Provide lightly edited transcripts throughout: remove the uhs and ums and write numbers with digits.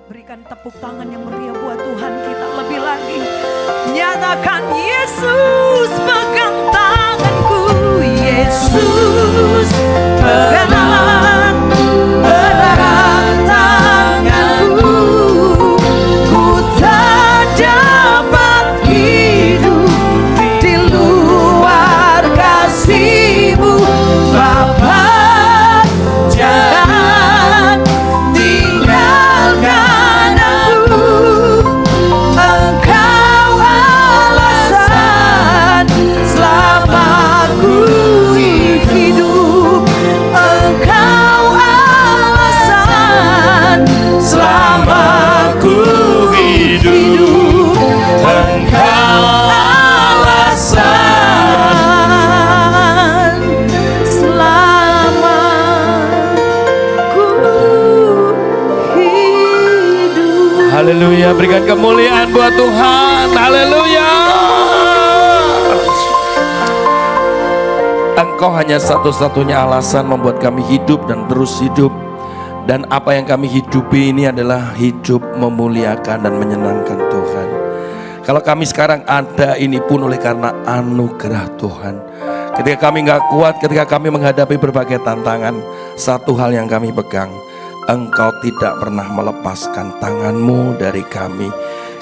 Berikan tepuk tangan yang meriah buat Tuhan kita lebih lagi. Nyatakan Yesus pegang tanganku, Yesus pegang erat tanganku. Ku tak dapat hidup di luar kasih-Mu, Bapa. Jangan tinggalkan aku, Engkau alasan selama ku hidup. Engkau alasan selama ku hidup. Engkau alasan selama ku hidup. Haleluya, berikan kemuliaan buat Tuhan. Haleluya. Engkau hanya satu-satunya alasan membuat kami hidup dan terus hidup. Dan apa yang kami hidupi ini adalah hidup memuliakan dan menyenangkan Tuhan. Kalau kami sekarang ada ini pun oleh karena anugerah Tuhan. Ketika kami gak kuat, ketika kami menghadapi berbagai tantangan, satu hal yang kami pegang, Engkau tidak pernah melepaskan tangan-Mu dari kami.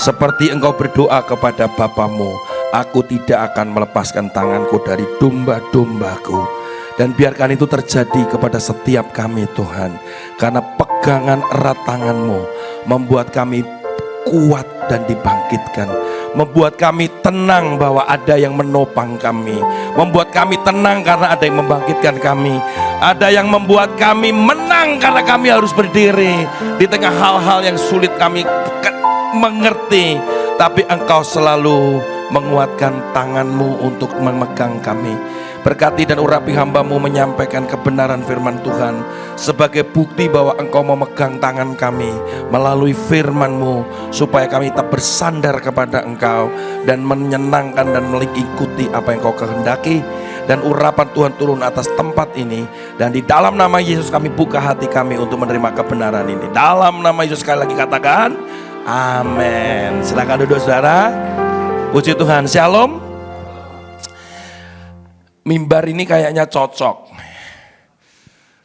Seperti Engkau berdoa kepada Bapamu, aku tidak akan melepaskan tanganku dari domba-dombaku. Dan biarkan itu terjadi kepada setiap kami Tuhan. Karena pegangan erat tangan-Mu membuat kami kuat dan dibangkitkan. Membuat kami tenang bahwa ada yang menopang kami. Membuat kami tenang karena ada yang membangkitkan kami. Ada yang membuat kami menang karena kami harus berdiri di tengah hal-hal yang sulit kami mengerti. Tapi Engkau selalu menguatkan tangan-Mu untuk memegang kami. Berkati dan urapi hamba-Mu menyampaikan kebenaran firman Tuhan sebagai bukti bahwa Engkau memegang tangan kami melalui firman-Mu, supaya kami tetap bersandar kepada Engkau dan menyenangkan dan mengikuti apa yang Kau kehendaki. Dan urapan Tuhan turun atas tempat ini, dan di dalam nama Yesus kami buka hati kami untuk menerima kebenaran ini. Dalam nama Yesus, sekali lagi katakan amin. Silakan duduk saudara. Puji Tuhan. Shalom. Mimbar ini kayaknya cocok,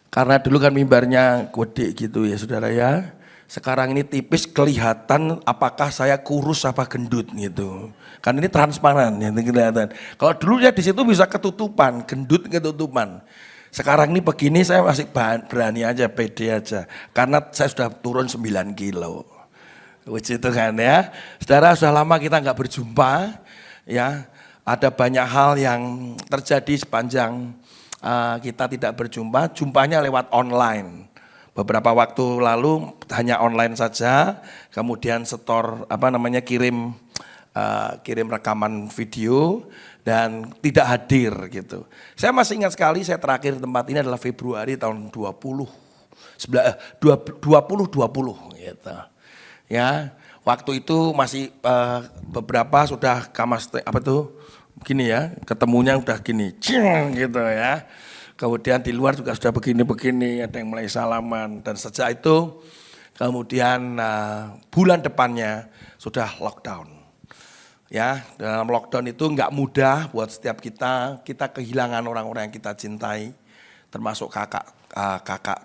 karena dulu kan mimbarnya gede gitu ya saudara ya. Sekarang ini tipis, kelihatan apakah saya kurus apa gendut gitu. Kan ini transparan ya, kelihatan. Kalau dulu ya di situ bisa ketutupan, gendut ketutupan. Sekarang ini begini saya masih berani aja, pede aja, karena saya sudah turun 9 kilo. Puji Tuhan ya. Saudara, sudah lama kita nggak berjumpa ya. Ada banyak hal yang terjadi sepanjang kita tidak berjumpa. Jumpanya lewat online. Beberapa waktu lalu hanya online saja, kemudian kirim rekaman video dan tidak hadir gitu. Saya masih ingat sekali, saya terakhir di tempat ini adalah Februari tahun 2020 gitu. Ya, waktu itu masih beberapa sudah begini ya, ketemunya udah gini, gitu ya. Kemudian di luar juga sudah begini-begini, ada yang mulai salaman. Dan sejak itu kemudian bulan depannya sudah lockdown. Ya, dalam lockdown itu nggak mudah buat setiap kita kehilangan orang-orang yang kita cintai. Termasuk kakak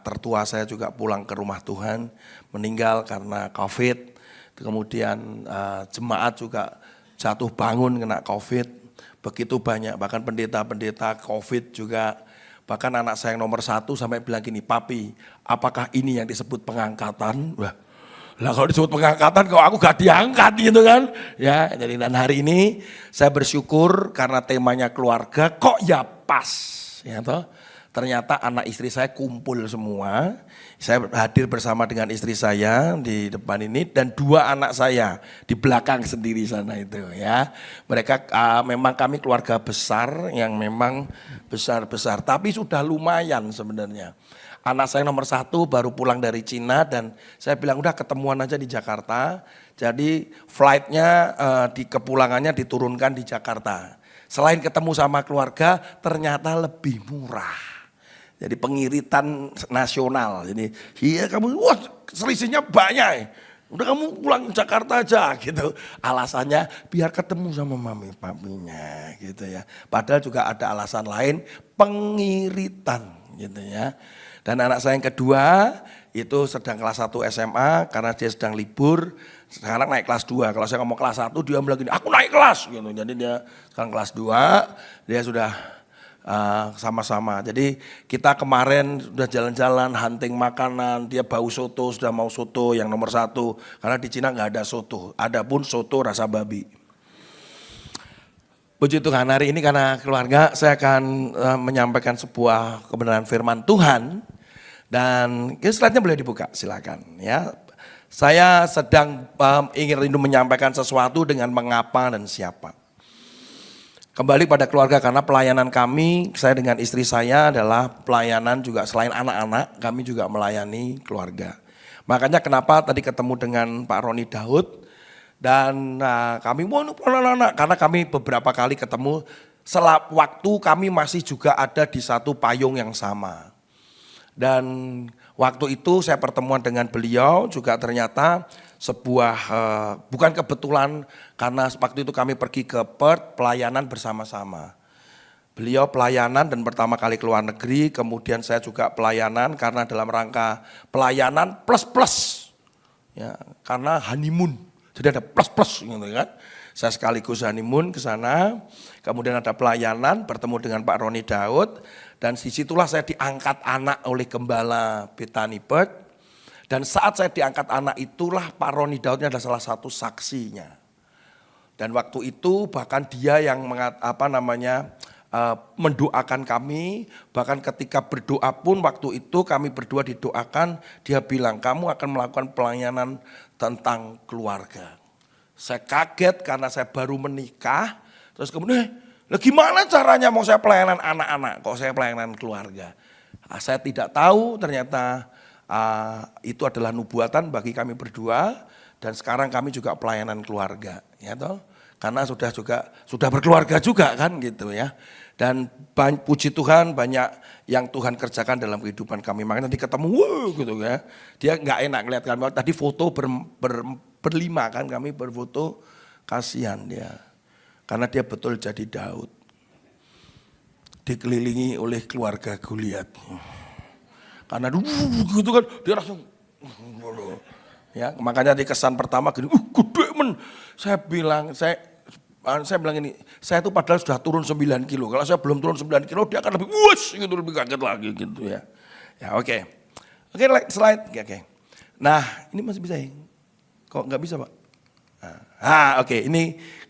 tertua saya juga pulang ke rumah Tuhan, meninggal karena COVID. Kemudian jemaat juga jatuh bangun kena COVID. Begitu banyak, bahkan pendeta-pendeta COVID juga. Bahkan anak saya yang nomor 1 sampai bilang gini, papi, apakah ini yang disebut pengangkatan? Wah, lah kalau disebut pengangkatan kok aku gak diangkat gitu kan. Ya, jadi dan hari ini saya bersyukur karena temanya keluarga, kok ya pas. Ya toh. Ternyata anak istri saya kumpul semua. Saya hadir bersama dengan istri saya di depan ini dan 2 anak saya di belakang sendiri sana itu ya. Mereka memang kami keluarga besar yang memang besar-besar, tapi sudah lumayan sebenarnya. Anak saya nomor 1 baru pulang dari Cina dan saya bilang udah ketemuan aja di Jakarta. Jadi flightnya di kepulangannya diturunkan di Jakarta. Selain ketemu sama keluarga, ternyata lebih murah. Jadi pengiritan nasional. Jadi iya kamu, wah selisihnya banyak. Udah kamu pulang ke Jakarta aja gitu. Alasannya biar ketemu sama mami papinya gitu ya. Padahal juga ada alasan lain, pengiritan gitu ya. Dan anak saya yang kedua itu sedang kelas 1 SMA karena dia sedang libur. Sekarang naik kelas 2. Kalau saya ngomong kelas 1 dia bilang gini, aku naik kelas gitu. Jadi dia sekarang kelas 2, dia sudah sama-sama. Jadi kita kemarin sudah jalan-jalan hunting makanan, dia bau soto, sudah mau soto yang nomor 1. Karena di Cina nggak ada soto, ada pun soto rasa babi. Puji Tuhan, hari ini karena keluarga saya akan menyampaikan sebuah kebenaran firman Tuhan. Dan slide-nya boleh dibuka, silakan ya. Saya sedang ingin rindu menyampaikan sesuatu dengan mengapa dan siapa. Kembali pada keluarga karena pelayanan kami, saya dengan istri saya adalah pelayanan juga selain anak-anak, kami juga melayani keluarga. Makanya kenapa tadi ketemu dengan Pak Roni Daud dan kami mau anak-anak karena kami beberapa kali ketemu waktu kami masih juga ada di satu payung yang sama. Dan waktu itu saya pertemuan dengan beliau juga ternyata sebuah bukan kebetulan karena waktu itu kami pergi ke Perth pelayanan bersama-sama. Beliau pelayanan dan pertama kali ke luar negeri, kemudian saya juga pelayanan karena dalam rangka pelayanan plus-plus. Ya, karena honeymoon. Jadi ada plus-plus gitu kan. Saya sekaligus honeymoon ke sana, kemudian ada pelayanan bertemu dengan Pak Roni Daud dan disitulah saya diangkat anak oleh Gembala Bethany Perth. Dan saat saya diangkat anak itulah Pak Roni Daudnya adalah salah satu saksinya. Dan waktu itu bahkan dia yang mendoakan kami, bahkan ketika berdoa pun waktu itu kami berdua didoakan, dia bilang kamu akan melakukan pelayanan tentang keluarga. Saya kaget karena saya baru menikah, terus kemudian gimana caranya mau saya pelayanan anak-anak, kok saya pelayanan keluarga. Saya tidak tahu ternyata itu adalah nubuatan bagi kami berdua dan sekarang kami juga pelayanan keluarga ya toh karena sudah berkeluarga juga kan gitu ya dan puji Tuhan banyak yang Tuhan kerjakan dalam kehidupan kami makanya nanti ketemu gitu ya dia nggak enak ngeliat kami tadi foto berlima kan kami berfoto kasihan dia karena dia betul jadi Daud dikelilingi oleh keluarga Goliat. Karena gitu kan dia langsung ya makanya di kesan pertama gini gede men saya bilang ini saya tuh padahal sudah turun 9 kilo kalau saya belum turun 9 kilo dia akan lebih gitu lebih kaget lagi gitu ya oke slide oke. Nah ini masih bisa ya kok nggak bisa Pak oke. Ini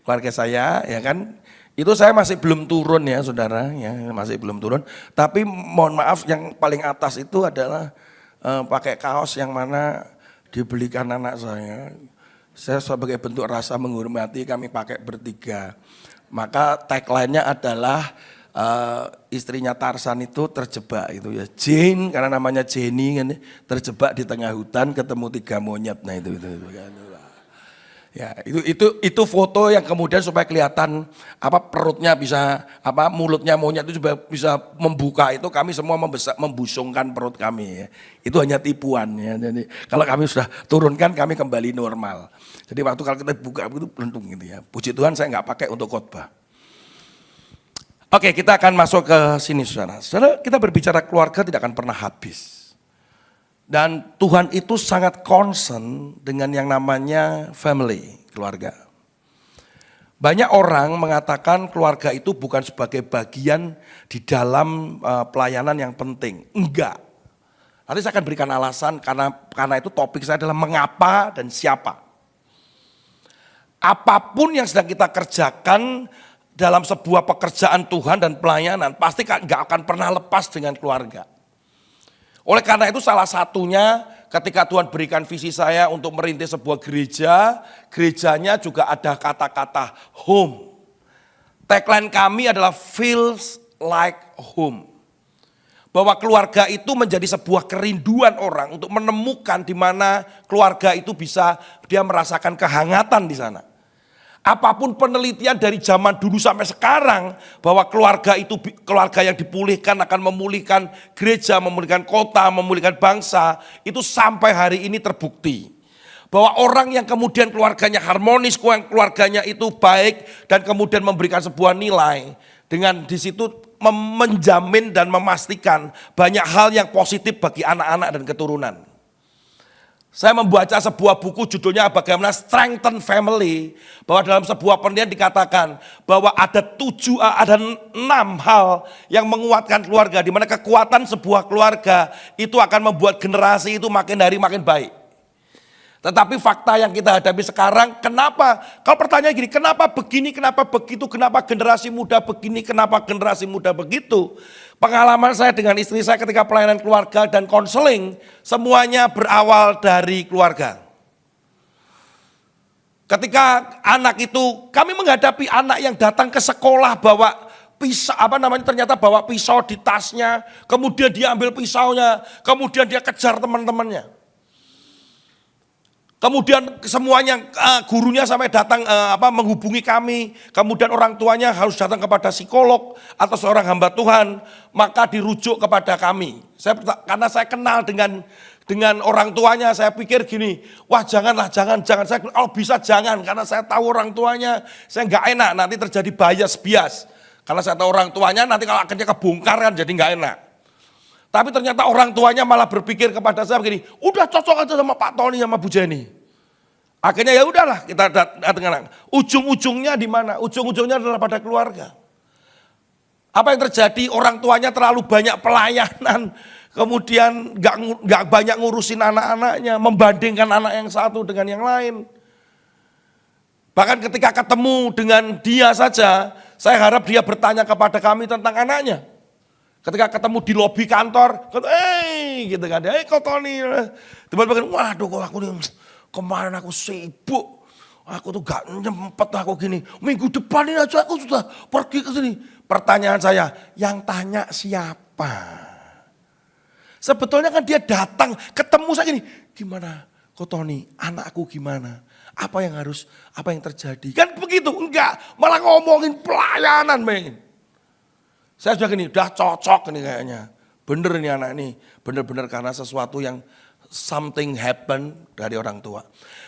keluarga saya ya kan. Itu saya masih belum turun ya saudara, ya masih belum turun. Tapi mohon maaf yang paling atas itu adalah pakai kaos yang mana dibelikan anak saya. Saya sebagai bentuk rasa menghormati kami pakai bertiga. Maka tagline-nya adalah istrinya Tarsan itu terjebak itu ya. Jane karena namanya Jenny kan terjebak di tengah hutan ketemu 3 monyet. Nah itu kan. Ya, itu foto yang kemudian supaya kelihatan perutnya bisa mulutnya monyet itu juga bisa membuka itu kami semua membusungkan perut kami ya. Itu hanya tipuan ya. Jadi kalau kami sudah turunkan kami kembali normal. Jadi waktu kalau kita buka itu pelentung gitu ya. Puji Tuhan saya nggak pakai untuk khotbah. Oke, kita akan masuk ke sini saudara. Saudara, kita berbicara keluarga tidak akan pernah habis. Dan Tuhan itu sangat concern dengan yang namanya family, keluarga. Banyak orang mengatakan keluarga itu bukan sebagai bagian di dalam pelayanan yang penting. Enggak. Nanti saya akan berikan alasan karena itu topik saya adalah mengapa dan siapa. Apapun yang sedang kita kerjakan dalam sebuah pekerjaan Tuhan dan pelayanan pasti enggak akan pernah lepas dengan keluarga. Oleh karena itu salah satunya ketika Tuhan berikan visi saya untuk merintis sebuah gereja, gerejanya juga ada kata-kata home. Tagline kami adalah feels like home. Bahwa keluarga itu menjadi sebuah kerinduan orang untuk menemukan di mana keluarga itu bisa dia merasakan kehangatan di sana. Apapun penelitian dari zaman dulu sampai sekarang bahwa keluarga yang dipulihkan akan memulihkan gereja, memulihkan kota, memulihkan bangsa, itu sampai hari ini terbukti. Bahwa orang yang kemudian keluarganya harmonis, keluarganya itu baik dan kemudian memberikan sebuah nilai. Dengan di situ menjamin dan memastikan banyak hal yang positif bagi anak-anak dan keturunan. Saya membaca sebuah buku judulnya bagaimana Strengthen Family. Bahwa dalam sebuah penelitian dikatakan bahwa ada 6 hal yang menguatkan keluarga. Di mana kekuatan sebuah keluarga itu akan membuat generasi itu makin hari makin baik. Tetapi fakta yang kita hadapi sekarang, kenapa? Kalau pertanyaan gini, kenapa begini, kenapa begitu, kenapa generasi muda begini, kenapa generasi muda begitu? Pengalaman saya dengan istri saya ketika pelayanan keluarga dan konseling, semuanya berawal dari keluarga. Ketika anak itu, kami menghadapi anak yang datang ke sekolah bawa pisau, ternyata bawa pisau di tasnya, kemudian dia ambil pisaunya, kemudian dia kejar teman-temannya. Kemudian semuanya gurunya sampai datang menghubungi kami. Kemudian orang tuanya harus datang kepada psikolog atau seorang hamba Tuhan. Maka dirujuk kepada kami. Karena saya kenal dengan orang tuanya, saya pikir gini, wah jangan. Saya kalau bisa jangan, karena saya tahu orang tuanya, saya nggak enak nanti terjadi bias. Karena saya tahu orang tuanya nanti kalau akhirnya kebongkar kan jadi nggak enak. Tapi ternyata orang tuanya malah berpikir kepada saya begini, udah cocok aja sama Pak Tony sama Bu Jenny. Akhirnya ya udahlah kita datang. Ujung-ujungnya di mana? Ujung-ujungnya adalah pada keluarga. Apa yang terjadi? Orang tuanya terlalu banyak pelayanan, kemudian nggak banyak ngurusin anak-anaknya, membandingkan anak yang satu dengan yang lain. Bahkan ketika ketemu dengan dia saja, saya harap dia bertanya kepada kami tentang anaknya. Ketika ketemu di lobi kantor, gitu kan, kok Tony, tiba-tiba, waduh kok aku nih, kemarin aku sibuk, aku tuh gak nyempet aku gini, minggu depan ini aja aku sudah pergi ke sini. Pertanyaan saya, yang tanya siapa? Sebetulnya kan dia datang, ketemu saya gini, gimana kok Tony, anakku gimana? Apa yang terjadi? Kan begitu, enggak, malah ngomongin pelayanan, men. Saya sudah gini, udah cocok nih kayaknya. Bener nih anak ini, bener-bener karena sesuatu yang something happen dari orang tua.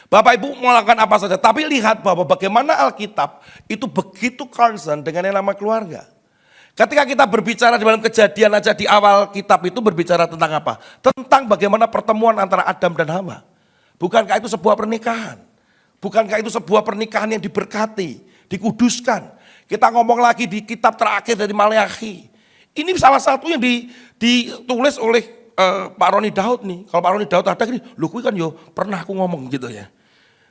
Bapak Ibu melakukan apa saja, tapi lihat bahwa bagaimana Alkitab itu begitu concern dengan yang nama keluarga. Ketika kita berbicara di dalam Kejadian aja di awal kitab itu berbicara tentang apa? Tentang bagaimana pertemuan antara Adam dan Hawa. Bukankah itu sebuah pernikahan? Bukankah itu sebuah pernikahan yang diberkati, dikuduskan? Kita ngomong lagi di kitab terakhir dari Maleakhi. Ini salah satu yang ditulis oleh Pak Roni Daud nih. Kalau Pak Roni Daud ada gini, lu kan yo pernah aku ngomong gitu ya.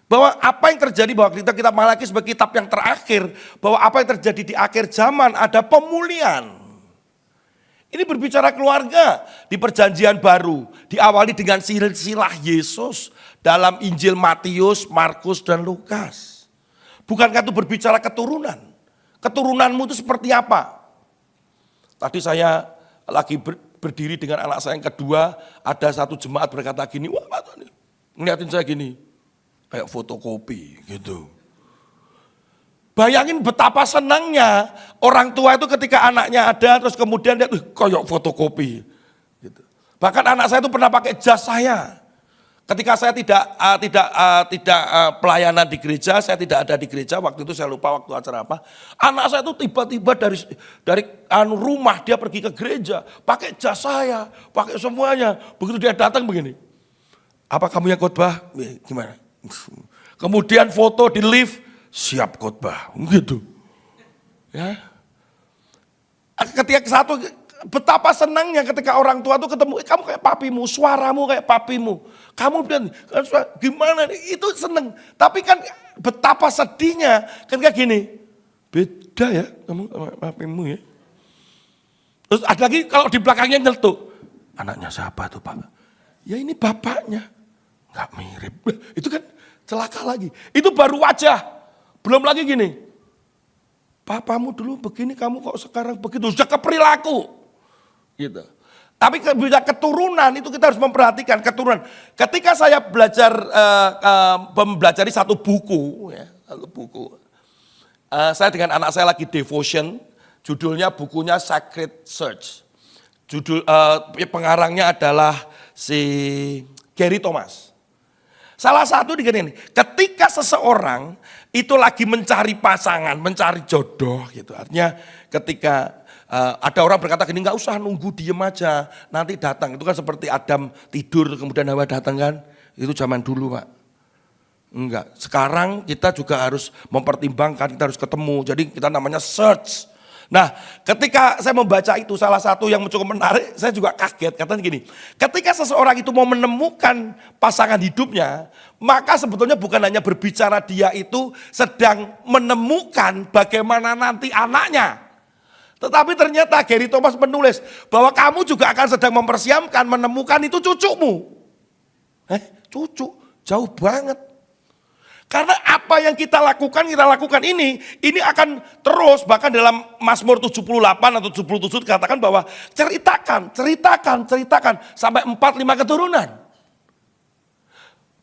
Bahwa apa yang terjadi, bahwa kitab Maleakhi sebagai kitab yang terakhir, bahwa apa yang terjadi di akhir zaman ada pemulihan. Ini berbicara keluarga di perjanjian baru. Diawali dengan silsilah Yesus dalam Injil Matius, Markus, dan Lukas. Bukankah itu berbicara keturunan? Keturunanmu itu seperti apa? Tadi saya lagi berdiri dengan anak saya yang kedua, ada satu jemaat berkata gini, wah Pak Tony, ngeliatin saya gini, kayak fotokopi gitu. Bayangin betapa senangnya orang tua itu ketika anaknya ada, terus kemudian dia kayak fotokopi. Gitu. Bahkan anak saya itu pernah pakai jas saya. Ketika saya tidak pelayanan di gereja, saya tidak ada di gereja, waktu itu saya lupa waktu acara apa. Anak saya itu tiba-tiba dari rumah dia pergi ke gereja, pakai jas saya, pakai semuanya. Begitu dia datang begini, apa kamu yang khotbah? Gimana? Kemudian foto di lift, siap khotbah, gitu. Ya. Ketika satu, betapa senangnya ketika orang tua itu ketemu, kamu kayak papimu, suaramu kayak papimu. Kamu bilang, gimana nih, itu seneng. Tapi kan betapa sedihnya ketika gini, beda ya kamu sama papimu ya. Terus ada lagi kalau di belakangnya nyeletuk, anaknya siapa tuh Pak? Ya ini bapaknya, gak mirip. Itu kan celaka lagi, itu baru wajah. Belum lagi gini, papamu dulu begini, kamu kok sekarang begitu, sudah ke perilaku. Gitu. Tapi bisa keturunan itu kita harus memperhatikan keturunan. Ketika saya belajar mempelajari satu buku, ya, saya dengan anak saya lagi devotion, judulnya bukunya Sacred Search. Pengarangnya adalah si Gary Thomas. Salah satu digini, ketika seseorang itu lagi mencari pasangan, mencari jodoh gitu. Artinya ketika ada orang berkata gini, nggak usah nunggu diem aja, nanti datang. Itu kan seperti Adam tidur kemudian Hawa datang kan. Itu zaman dulu Pak. Enggak, sekarang kita juga harus mempertimbangkan, kita harus ketemu. Jadi kita namanya search. Nah, ketika saya membaca itu, salah satu yang cukup menarik, saya juga kaget. Katanya gini, ketika seseorang itu mau menemukan pasangan hidupnya, maka sebetulnya bukan hanya berbicara dia itu sedang menemukan bagaimana nanti anaknya. Tetapi ternyata Gary Thomas menulis bahwa kamu juga akan sedang mempersiapkan menemukan itu cucumu. Cucu, jauh banget. Karena apa yang kita lakukan ini akan terus, bahkan dalam Mazmur 78 atau 77 dikatakan bahwa ceritakan sampai 4-5 keturunan.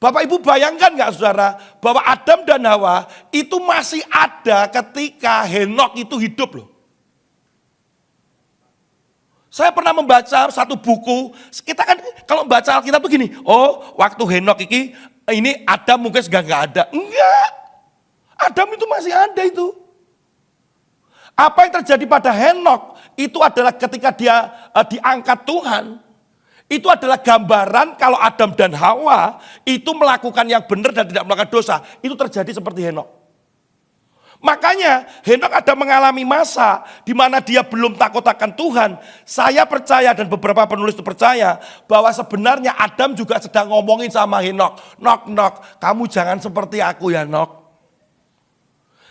Bapak Ibu bayangkan gak saudara bahwa Adam dan Hawa itu masih ada ketika Henok itu hidup loh. Saya pernah membaca satu buku, kita kan kalau baca Alkitab tuh gini, oh waktu Henok ini Adam mungkin sudah nggak ada. Enggak, Adam itu masih ada itu. Apa yang terjadi pada Henok itu adalah ketika dia diangkat Tuhan. Itu adalah gambaran kalau Adam dan Hawa itu melakukan yang benar dan tidak melakukan dosa. Itu terjadi seperti Henok. Makanya Henok ada mengalami masa di mana dia belum takut akan Tuhan. Saya percaya dan beberapa penulis itu percaya bahwa sebenarnya Adam juga sedang ngomongin sama Henok. Nok, kamu jangan seperti aku ya Nok.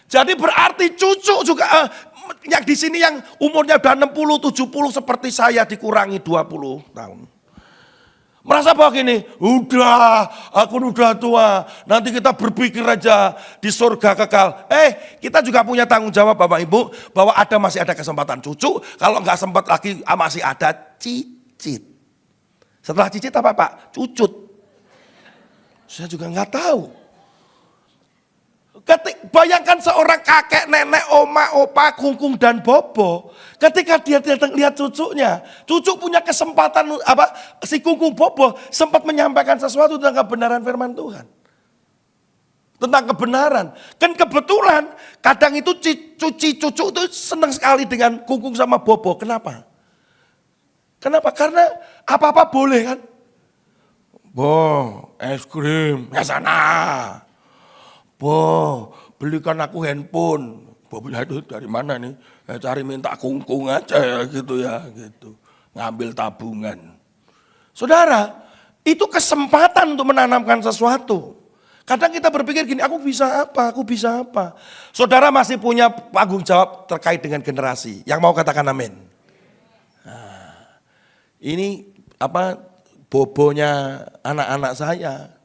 Jadi berarti cucu juga yang di sini yang umurnya udah 60, 70 seperti saya dikurangi 20 tahun. Merasa bahwa gini, aku udah tua, nanti kita berpikir aja di surga kekal. Kita juga punya tanggung jawab Bapak Ibu, bahwa masih ada kesempatan cucu, kalau nggak sempat lagi masih ada cicit. Setelah cicit apa Pak? Cucut. Saya juga nggak tahu. Bayangkan seorang kakek, nenek, oma, opa, kungkung dan bobo. Ketika dia datang lihat cucunya, cucu punya kesempatan si kungkung bobo sempat menyampaikan sesuatu tentang kebenaran firman Tuhan. Tentang kebenaran. Kan kebetulan kadang itu cucu itu senang sekali dengan kungkung sama bobo. Kenapa? Karena apa-apa boleh kan. Es krim, ya sana. Belikan aku handphone. Bapaknya itu dari mana nih? Cari minta kungkung aja ya gitu. Ngambil tabungan. Saudara, itu kesempatan untuk menanamkan sesuatu. Kadang kita berpikir gini, aku bisa apa? Saudara masih punya tanggung jawab terkait dengan generasi. Yang mau katakan amin. Nah, ini bobonya anak-anak saya.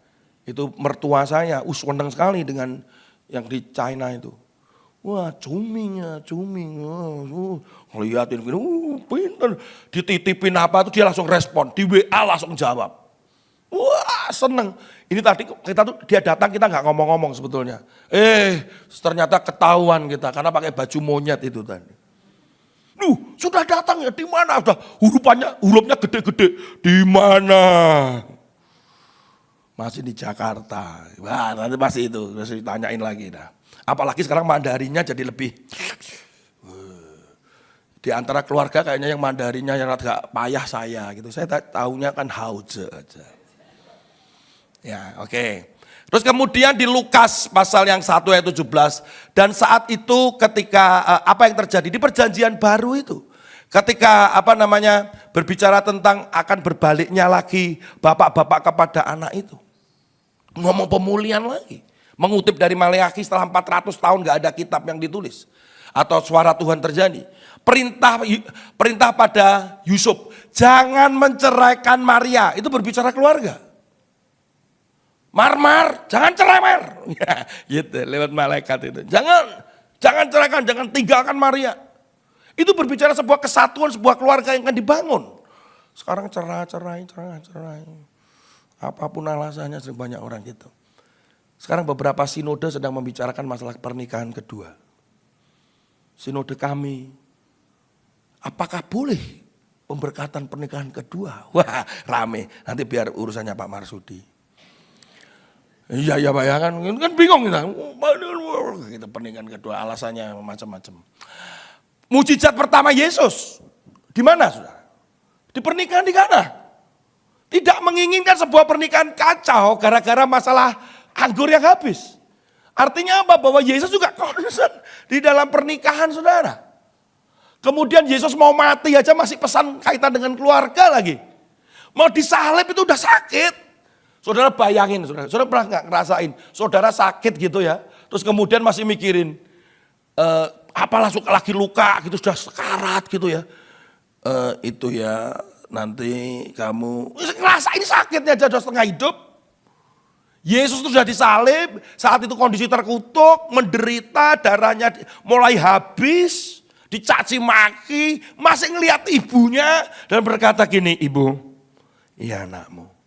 Itu mertua saya, senang sekali dengan yang di China itu. Wah, cuming. Ngeliatin gini, pintar. Dititipin apa itu dia langsung respon, di WA langsung jawab. Wah, seneng. Ini tadi dia datang kita nggak ngomong-ngomong sebetulnya. Ternyata ketahuan kita karena pakai baju monyet itu tadi. Sudah datang ya, di mana? Udah hurufnya gede-gede. Di mana? Masih di Jakarta. Wah, nanti masih itu, masih ditanyain lagi dah. Apalagi sekarang Mandarinnya jadi lebih. Di antara keluarga kayaknya yang Mandarinnya yang agak payah saya gitu. Saya tahunya kan Hauze aja. Ya, oke. Terus kemudian di Lukas pasal yang 1 ayat 17. Dan saat itu ketika apa yang terjadi di perjanjian baru itu. Ketika berbicara tentang akan berbaliknya lagi bapak-bapak kepada anak itu. Ngomong pemulihan lagi. Mengutip dari Maleakhi setelah 400 tahun gak ada kitab yang ditulis. Atau suara Tuhan terjadi. Perintah pada Yusuf. Jangan menceraikan Maria. Itu berbicara keluarga. Mar, jangan cerai Mar. Ya, gitu lewat malaikat itu. Jangan ceraikan, jangan tinggalkan Maria. Itu berbicara sebuah kesatuan, sebuah keluarga yang akan dibangun. Sekarang cerai. Apapun alasannya sebanyak orang gitu. Sekarang beberapa sinode sedang membicarakan masalah pernikahan kedua. Sinode kami, apakah boleh pemberkatan pernikahan kedua? Wah, rame. Nanti biar urusannya Pak Marsudi. Iya Pak ya kan bingung kita. Kita pernikahan kedua alasannya macam-macam. Mujizat pertama Yesus di mana Saudara? Di pernikahan di Kana. Tidak menginginkan sebuah pernikahan kacau gara-gara masalah anggur yang habis. Artinya apa? Bahwa Yesus juga concern di dalam pernikahan Saudara. Kemudian Yesus mau mati aja masih pesan kaitan dengan keluarga lagi. Mau disalib itu udah sakit. Saudara bayangin, saudara pernah nggak ngerasain? Saudara sakit gitu ya, terus kemudian masih mikirin, apalah lagi luka gitu, sudah sekarat gitu ya. Itu ya nanti kamu ngerasain sakitnya aja sudah setengah hidup. Yesus itu sudah disalib, saat itu kondisi terkutuk, menderita, darahnya mulai habis, dicaci maki, masih ngelihat ibunya dan berkata gini, ibu, iya anakmu.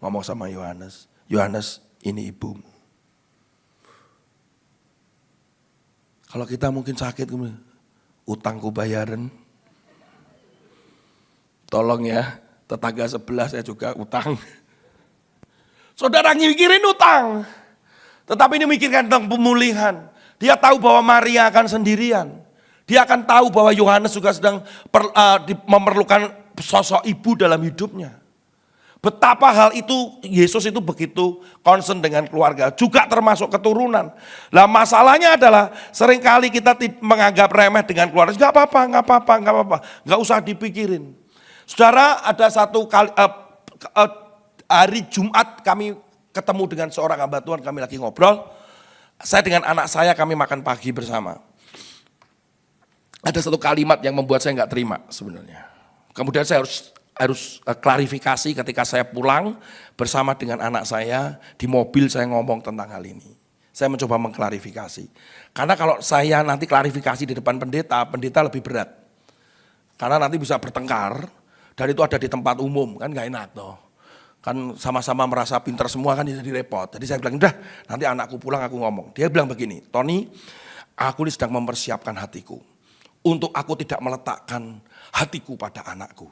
Ngomong sama Yohanes, Yohanes ini ibumu. Kalau kita mungkin sakit, utangku bayaran. Tolong ya, tetangga sebelah saya juga utang. Saudara mikirin utang. Tetapi ini mikirkan tentang pemulihan. Dia tahu bahwa Maria akan sendirian. Dia akan tahu bahwa Yohanes juga sedang memerlukan sosok ibu dalam hidupnya. Betapa hal itu, Yesus itu begitu concern dengan keluarga, juga termasuk keturunan. Nah masalahnya adalah seringkali kita menganggap remeh dengan keluarga, nggak apa-apa, nggak usah dipikirin. Saudara, ada satu kali, hari Jumat kami ketemu dengan seorang hamba Tuhan, kami lagi ngobrol. Saya dengan anak saya kami makan pagi bersama. Ada satu kalimat yang membuat saya nggak terima sebenarnya. Kemudian saya harus klarifikasi ketika saya pulang bersama dengan anak saya, di mobil saya ngomong tentang hal ini. Saya mencoba mengklarifikasi. Karena kalau saya nanti klarifikasi di depan pendeta, pendeta lebih berat. Karena nanti bisa bertengkar, dan itu ada di tempat umum, kan gak enak toh. Kan sama-sama merasa pintar semua kan jadi repot. Jadi saya bilang, udah nanti anakku pulang aku ngomong. Dia bilang begini, Tony, aku ini sedang mempersiapkan hatiku. Untuk aku tidak meletakkan hatiku pada anakku.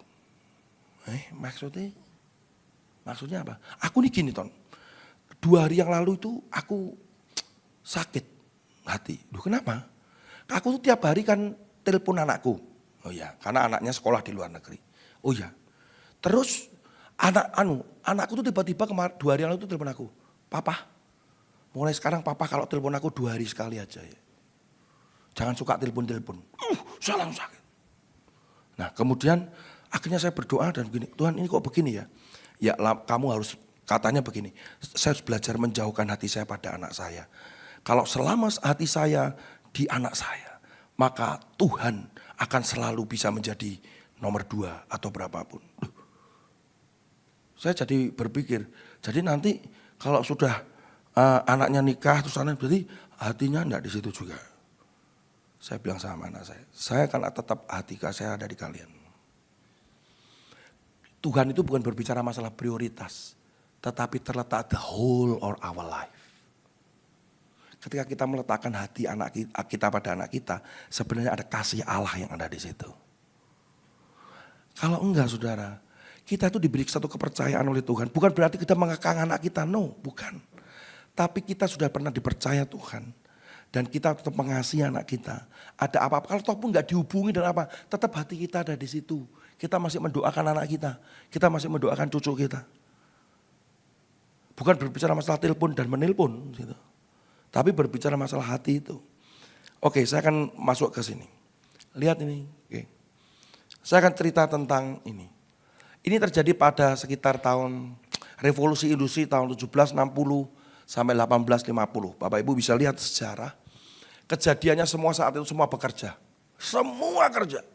Maksudnya apa? Aku nih gini Ton, 2 hari yang lalu itu aku sakit hati. Duh kenapa? Aku tuh tiap hari kan telepon anakku. Oh ya, karena anaknya sekolah di luar negeri. Oh ya, terus anakku tuh tiba-tiba 2 hari yang lalu tuh telepon aku. Papa, mulai sekarang papa kalau telepon aku 2 hari sekali aja ya. Jangan suka telepon-telepon. Saya langsung sakit. Nah kemudian akhirnya saya berdoa dan begini, Tuhan ini kok begini ya? Ya kamu harus, katanya begini, saya harus belajar menjauhkan hati saya pada anak saya. Kalau selama hati saya di anak saya, maka Tuhan akan selalu bisa menjadi nomor 2 atau berapapun. Saya jadi berpikir, jadi nanti kalau sudah anaknya nikah, terus anaknya berarti hatinya enggak di situ juga. Saya bilang sama anak saya akan tetap hati saya ada di kalian. Tuhan itu bukan berbicara masalah prioritas, tetapi terletak the whole of our life. Ketika kita meletakkan hati anak kita pada anak kita, sebenarnya ada kasih Allah yang ada di situ. Kalau enggak saudara, kita itu diberi satu kepercayaan oleh Tuhan. Bukan berarti kita mengekang anak kita, no, bukan. Tapi kita sudah pernah dipercaya Tuhan. Dan kita tetap mengasihi anak kita. Ada apa-apa, kalau toh pun enggak dihubungi dan apa, tetap hati kita ada di situ. Kita masih mendoakan anak kita masih mendoakan cucu kita. Bukan berbicara masalah telepon dan menelpon, gitu. Tapi berbicara masalah hati itu. Oke, saya akan masuk ke sini. Lihat ini, oke. Saya akan cerita tentang ini. Ini terjadi pada sekitar tahun revolusi industri tahun 1760 sampai 1850. Bapak Ibu bisa lihat sejarah. Kejadiannya semua saat itu semua bekerja. Semua kerja.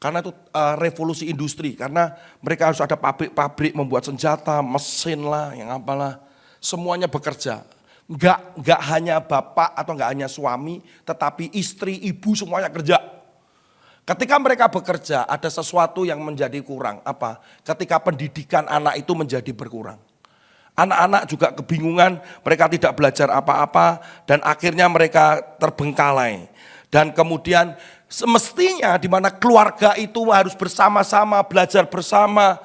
Karena itu revolusi industri, karena mereka harus ada pabrik-pabrik membuat senjata, mesin lah, yang apalah. Semuanya bekerja. Enggak hanya bapak atau enggak hanya suami, tetapi istri, ibu semuanya kerja. Ketika mereka bekerja, ada sesuatu yang menjadi kurang. Apa? Ketika pendidikan anak itu menjadi berkurang. Anak-anak juga kebingungan, mereka tidak belajar apa-apa, dan akhirnya mereka terbengkalai. Dan kemudian semestinya di mana keluarga itu harus bersama-sama, belajar bersama,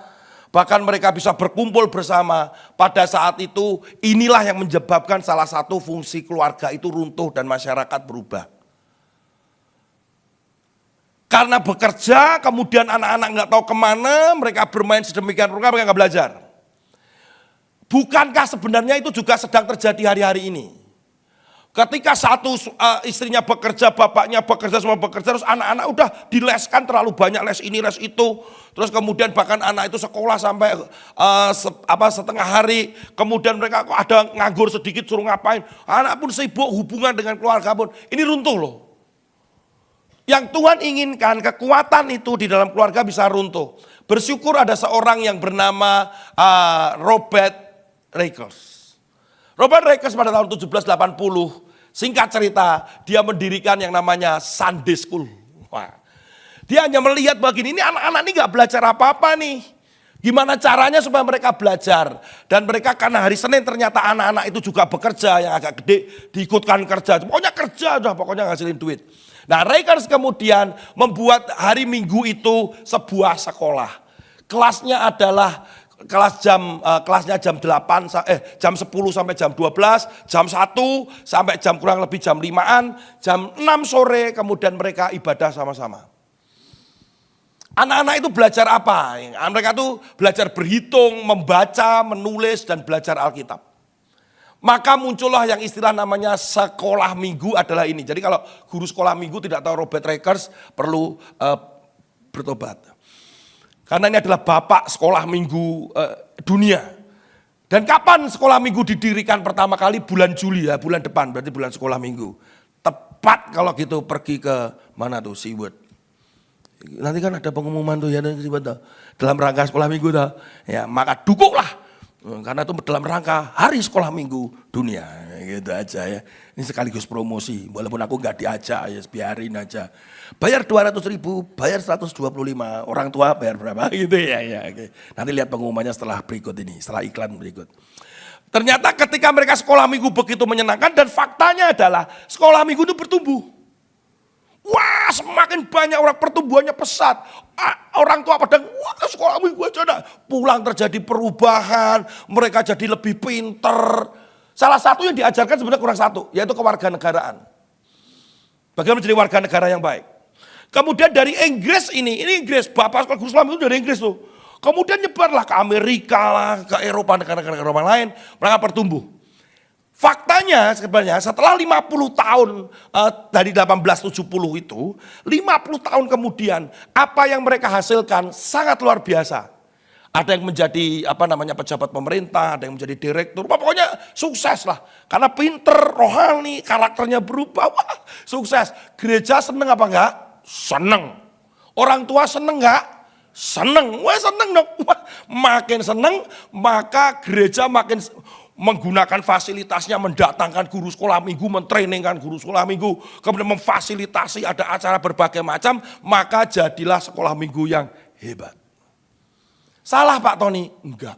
Bahkan mereka bisa berkumpul bersama. Pada saat itu inilah yang menyebabkan salah satu fungsi keluarga itu runtuh dan masyarakat berubah. Karena bekerja, kemudian anak-anak nggak tahu kemana, mereka bermain sedemikian rupa, mereka nggak belajar. Bukankah sebenarnya itu juga sedang terjadi hari-hari ini? Ketika satu istrinya bekerja, bapaknya bekerja, semua bekerja, terus anak-anak udah dileskan terlalu banyak, les ini, les itu. Terus kemudian bahkan anak itu sekolah sampai setengah hari. Kemudian mereka kok ada nganggur sedikit suruh ngapain. Anak pun sibuk, hubungan dengan keluarga pun. Ini runtuh loh. Yang Tuhan inginkan kekuatan itu di dalam keluarga bisa runtuh. Bersyukur ada seorang yang bernama Robert Rakers. Robert Rakers pada tahun 1780, singkat cerita, dia mendirikan yang namanya Sunday School. Wah, dia hanya melihat begini, ini anak-anak ini gak belajar apa-apa nih. Gimana caranya supaya mereka belajar. Dan mereka karena hari Senin ternyata anak-anak itu juga bekerja, yang agak gede diikutkan kerja. Pokoknya kerja aja, pokoknya ngasilin duit. Nah, Rakers kemudian membuat hari Minggu itu sebuah sekolah. Kelasnya adalah kelasnya jam 10 sampai jam 12, jam 1 sampai jam kurang lebih jam 5-an, jam 6 sore kemudian mereka ibadah sama-sama. Anak-anak itu belajar apa? Mereka itu belajar berhitung, membaca, menulis dan belajar Alkitab. Maka muncullah yang istilah namanya sekolah minggu adalah ini. Jadi kalau guru sekolah minggu tidak tahu Robert Rakers perlu bertobat. Karena ini adalah bapak sekolah minggu dunia. Dan kapan sekolah minggu didirikan pertama kali? Bulan Juli ya, bulan depan, berarti bulan sekolah minggu. Tepat kalau gitu pergi ke mana tuh, Seaword. Nanti kan ada pengumuman tuh ya, dalam rangka sekolah minggu tuh. Ya, maka dukunglah. Karena itu dalam rangka hari sekolah minggu dunia, gitu aja ya. Ini sekaligus promosi, walaupun aku gak diajak ya biarin aja. Bayar 200.000, bayar 125, orang tua bayar berapa gitu ya. Oke. Nanti lihat pengumumannya setelah berikut ini, setelah iklan berikut. Ternyata ketika mereka sekolah minggu begitu menyenangkan dan faktanya adalah sekolah minggu itu bertumbuh. Wah, semakin banyak orang, pertumbuhannya pesat. Orang tua pada wah sekolah minggu aja dah. Pulang terjadi perubahan, mereka jadi lebih pinter. Salah satu yang diajarkan sebenarnya kurang satu, yaitu kewarganegaraan. Bagaimana menjadi warga negara yang baik. Kemudian dari Inggris ini Inggris, bapak sekolah guru Islam itu dari Inggris tuh. Kemudian nyebarlah ke Amerika lah, ke Eropa, negara-negara Eropa lain, mereka bertumbuh. Faktanya sebenarnya setelah 50 tahun dari 1870 itu, 50 tahun kemudian apa yang mereka hasilkan sangat luar biasa. Ada yang menjadi pejabat pemerintah, ada yang menjadi direktur, pokoknya sukses lah. Karena pinter, rohani, karakternya berubah, wah sukses. Gereja seneng apa enggak? Seneng. Orang tua seneng enggak? Seneng. Wah seneng dong. Wah, makin seneng maka gereja makin menggunakan fasilitasnya, mendatangkan guru sekolah minggu, mentrainingkan guru sekolah minggu, kemudian memfasilitasi ada acara berbagai macam, maka jadilah sekolah minggu yang hebat. Salah Pak Tony? Enggak.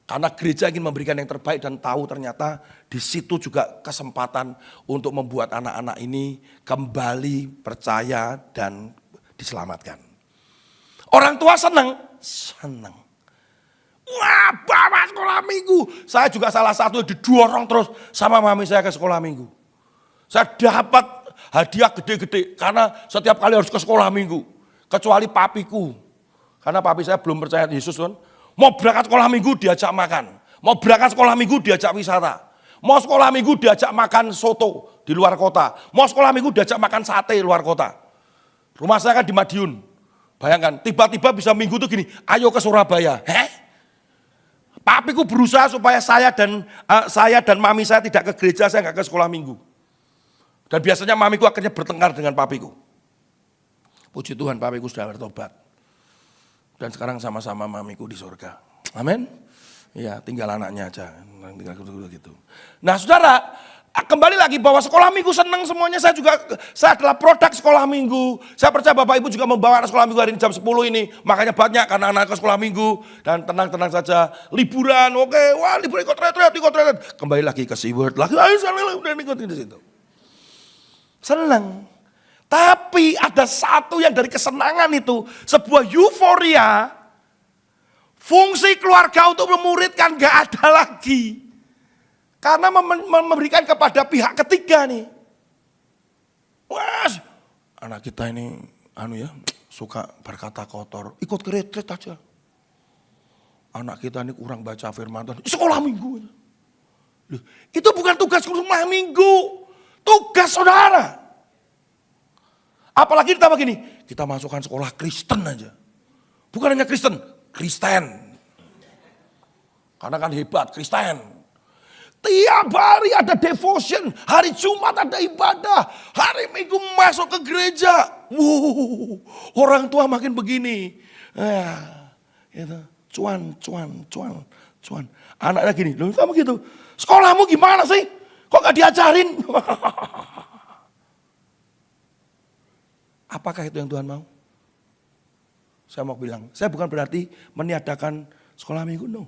Karena gereja ingin memberikan yang terbaik dan tahu ternyata di situ juga kesempatan untuk membuat anak-anak ini kembali percaya dan diselamatkan. Orang tua senang? Senang. Wah, bawa sekolah minggu. Saya juga salah satu yang didorong terus sama mami saya ke sekolah minggu. Saya dapat hadiah gede-gede karena setiap kali harus ke sekolah minggu. Kecuali papiku. Karena papi saya belum percaya Yesus kan. Mau berangkat sekolah minggu diajak makan. Mau berangkat sekolah minggu diajak wisata. Mau sekolah minggu diajak makan soto di luar kota. Mau sekolah minggu diajak makan sate di luar kota. Rumah saya kan di Madiun. Bayangkan, tiba-tiba bisa minggu tuh gini, ayo ke Surabaya. Papiku berusaha supaya saya dan mami saya tidak ke gereja, saya nggak ke sekolah minggu. Dan biasanya mamiku akhirnya bertengkar dengan papiku. Puji Tuhan, papiku sudah bertobat. Dan sekarang sama-sama mamiku di surga. Amin. Ya, tinggal anaknya aja. Tinggal gitu. Nah, saudara, kembali lagi bahwa sekolah minggu senang semuanya. Saya adalah produk sekolah minggu. Saya percaya Bapak Ibu juga membawa anak sekolah minggu hari ini jam 10 ini. Makanya banyak karena anak ke sekolah minggu. Dan tenang-tenang saja. Liburan, oke. Wah, liburan ikut retret. Kembali lagi ke Seaword lagi. Ayo, udah ikut di situ. Senang. Tapi ada satu yang dari kesenangan itu. Sebuah euforia. Fungsi keluarga untuk memuridkan gak ada lagi. Karena memberikan kepada pihak ketiga nih. Mas, anak kita ini suka berkata kotor, ikut ke retret aja. Anak kita ini kurang baca firman Tuhan, sekolah minggu. Loh, itu bukan tugas sekolah minggu, tugas saudara. Apalagi ditambah gini, kita masukkan sekolah Kristen aja. Bukan hanya Kristen. Karena kan hebat, Kristen. Tiap hari ada devotion, hari Jumat ada ibadah, hari Minggu masuk ke gereja. Wow, orang tua makin begini. Gitu. Cuan. Anaknya gini, loh kamu gitu. Sekolahmu gimana sih? Kok gak diajarin? Apakah itu yang Tuhan mau? Saya mau bilang, saya bukan berarti meniadakan sekolah minggu, no.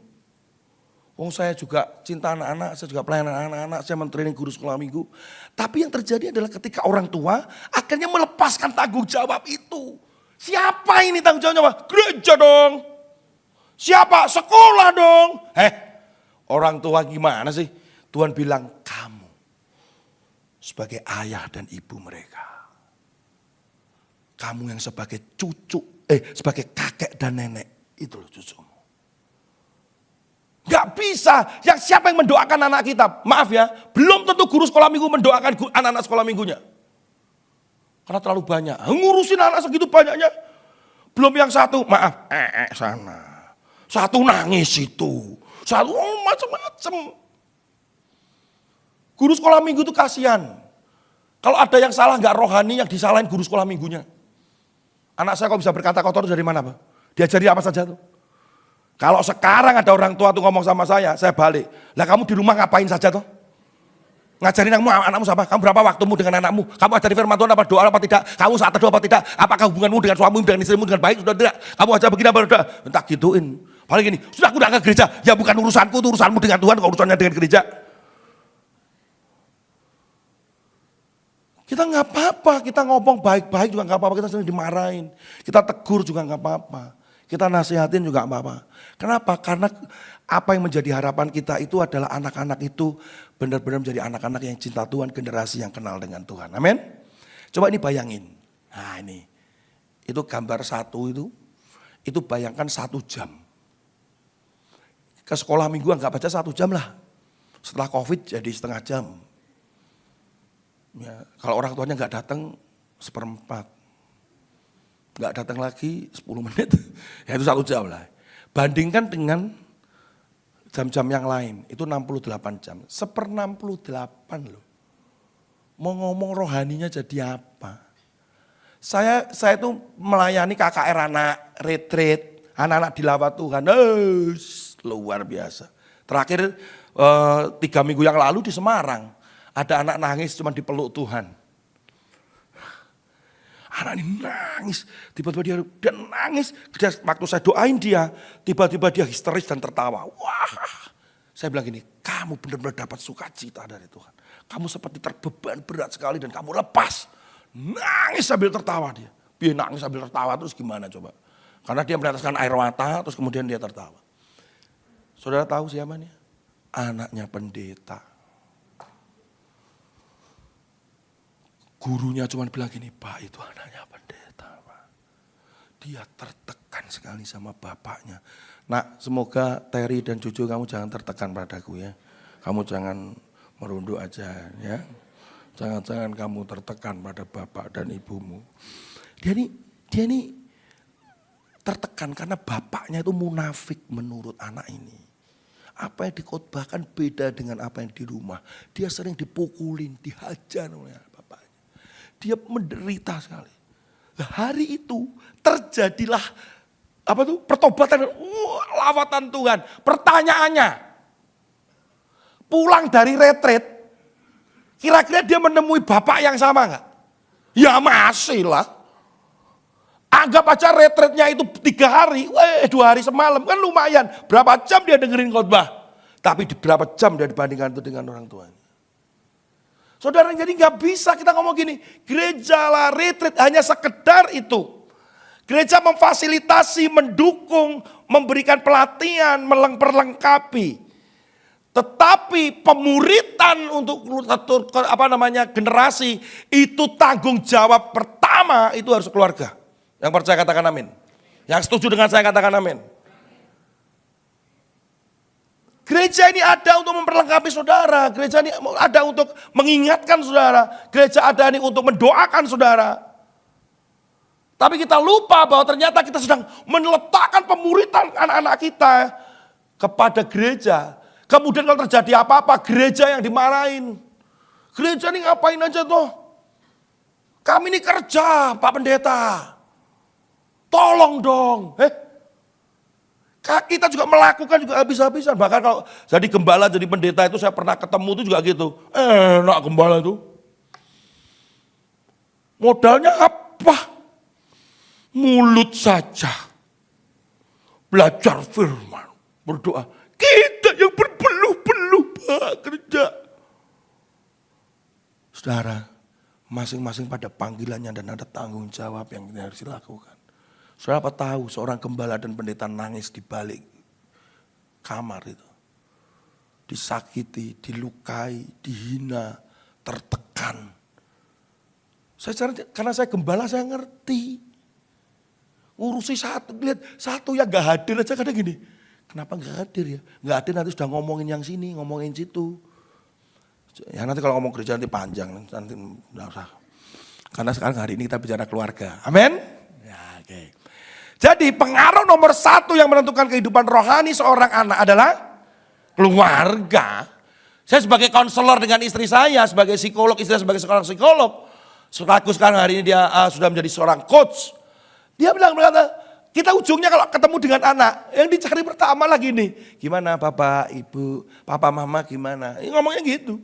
Saya juga cinta anak-anak, saya juga pelayanan anak-anak, saya mentraining guru sekolah minggu. Tapi yang terjadi adalah ketika orang tua akhirnya melepaskan tanggung jawab itu. Siapa ini tanggung jawabnya? Gereja dong. Siapa? Sekolah dong. Orang tua gimana sih? Tuhan bilang, kamu sebagai ayah dan ibu mereka. Kamu yang sebagai sebagai kakek dan nenek, itu loh cucumu. Gak bisa, siapa yang mendoakan anak kita? Maaf ya, belum tentu guru sekolah minggu mendoakan anak-anak sekolah minggunya. Karena terlalu banyak, ngurusin anak segitu banyaknya. Belum yang satu, maaf, sana. Satu nangis itu, satu macam-macam. Guru sekolah minggu itu kasihan. Kalau ada yang salah gak rohani, yang disalahin guru sekolah minggunya. Anak saya kok bisa berkata kotor dari mana, Pak? Diajari apa saja tuh? Kalau sekarang ada orang tua tuh ngomong sama saya balik. Lah kamu di rumah ngapain saja tuh? Ngajarin anakmu siapa? Kamu berapa waktumu dengan anakmu? Kamu ajari firman Tuhan apa doa apa tidak? Kamu saat teduh apa tidak? Apakah hubunganmu dengan suamimu, dengan istrimu dengan baik? Sudah tidak? Kamu aja begini apa sudah? Entah gituin. Paling gini, sudah aku udah ke gereja. Ya bukan urusanku, itu urusanmu dengan Tuhan, kalau urusannya dengan gereja. Kita nggak apa-apa, kita ngomong baik-baik juga nggak apa-apa, kita sering dimarahin. Kita tegur juga nggak apa-apa. Kita nasihatin juga nggak apa-apa. Kenapa? Karena apa yang menjadi harapan kita itu adalah anak-anak itu benar-benar menjadi anak-anak yang cinta Tuhan, generasi yang kenal dengan Tuhan. Amin. Coba ini bayangin. Nah ini, itu gambar satu itu bayangkan 1 jam. Ke sekolah mingguan nggak baca 1 jam lah. Setelah COVID jadi setengah jam. Ya, kalau orang tuanya nggak datang 1/4, nggak datang lagi 10 menit, ya itu 1 jam lah. Bandingkan dengan jam-jam yang lain, itu 68 jam. 1/68 loh. Mau ngomong rohaninya jadi apa? Saya itu melayani KKR anak, retreat, anak-anak dilawat Tuhan, luar biasa. Terakhir 3 minggu yang lalu di Semarang. Ada anak nangis cuma dipeluk Tuhan. Anak ini nangis, tiba-tiba dia nangis. Waktu saya doain dia, tiba-tiba dia histeris dan tertawa. Wah, saya bilang gini, kamu benar-benar dapat sukacita dari Tuhan. Kamu seperti terbeban berat sekali dan kamu lepas. Nangis sambil tertawa dia. Dia nangis sambil tertawa terus gimana coba? Karena dia meneteskan air mata terus kemudian dia tertawa. Saudara tahu siapa nih? Anaknya pendeta. Gurunya cuma bilang gini, Pak itu anaknya pendeta, Pak. Dia tertekan sekali sama bapaknya. Nak, semoga Terry dan cucu kamu jangan tertekan padaku ya. Kamu jangan merunduk aja ya. Jangan-jangan kamu tertekan pada bapak dan ibumu. Dia ini tertekan karena bapaknya itu munafik menurut anak ini. Apa yang dikhotbahkan beda dengan apa yang di rumah. Dia sering dipukulin, dihajar oleh bapaknya. Dia menderita sekali. Hari itu terjadilah pertobatan, lawatan Tuhan. Pertanyaannya, pulang dari retret, kira-kira dia menemui bapak yang sama enggak? Ya masih lah. Anggap aja retretnya itu 3 hari, 2 hari semalam, kan lumayan. Berapa jam dia dengerin khotbah. Tapi berapa jam dia dibandingkan itu dengan orang tuanya. Saudara, jadi gak bisa kita ngomong gini, gereja lah, retret hanya sekedar itu. Gereja memfasilitasi, mendukung, memberikan pelatihan, memperlengkapi. Tetapi pemuritan untuk generasi itu tanggung jawab pertama itu harus keluarga. Yang percaya katakan amin. Yang setuju dengan saya katakan amin. Gereja ini ada untuk memperlengkapi saudara. Gereja ini ada untuk mengingatkan saudara. Gereja ada ini untuk mendoakan saudara. Tapi kita lupa bahwa ternyata kita sedang meletakkan pemuritan anak-anak kita kepada gereja. Kemudian kalau terjadi apa-apa, gereja yang dimarahin. Gereja ini ngapain aja tuh? Kami ini kerja, Pak Pendeta. Tolong dong. Kita juga melakukan juga habis-habisan. Bahkan kalau jadi gembala, jadi pendeta itu saya pernah ketemu itu juga gitu. Enak gembala itu. Modalnya apa? Mulut saja. Belajar firman. Berdoa. Kita yang berpeluh-peluh Pak kerja. Saudara, masing-masing pada panggilannya dan ada tanggung jawab yang harus dilakukan. Saudara apa tahu seorang gembala dan pendeta nangis di balik kamar itu. Disakiti, dilukai, dihina, tertekan. Karena saya gembala saya ngerti. Urusi satu, lihat satu yang gak hadir aja kadang gini. Kenapa gak hadir ya? Gak hadir nanti sudah ngomongin yang sini, ngomongin situ. Ya nanti kalau ngomong gereja nanti panjang, nanti gak usah. Karena sekarang hari ini kita bicara keluarga. Amin? Ya, oke. Jadi pengaruh nomor satu yang menentukan kehidupan rohani seorang anak adalah keluarga. Saya sebagai konselor dengan istri saya, sebagai psikolog, istri saya sebagai seorang psikolog. Setelahku sekarang hari ini dia sudah menjadi seorang coach. Dia berkata, kita ujungnya kalau ketemu dengan anak, yang dicari pertama lagi nih. Gimana Bapak, Ibu, Papa, Mama gimana? Ngomongnya gitu.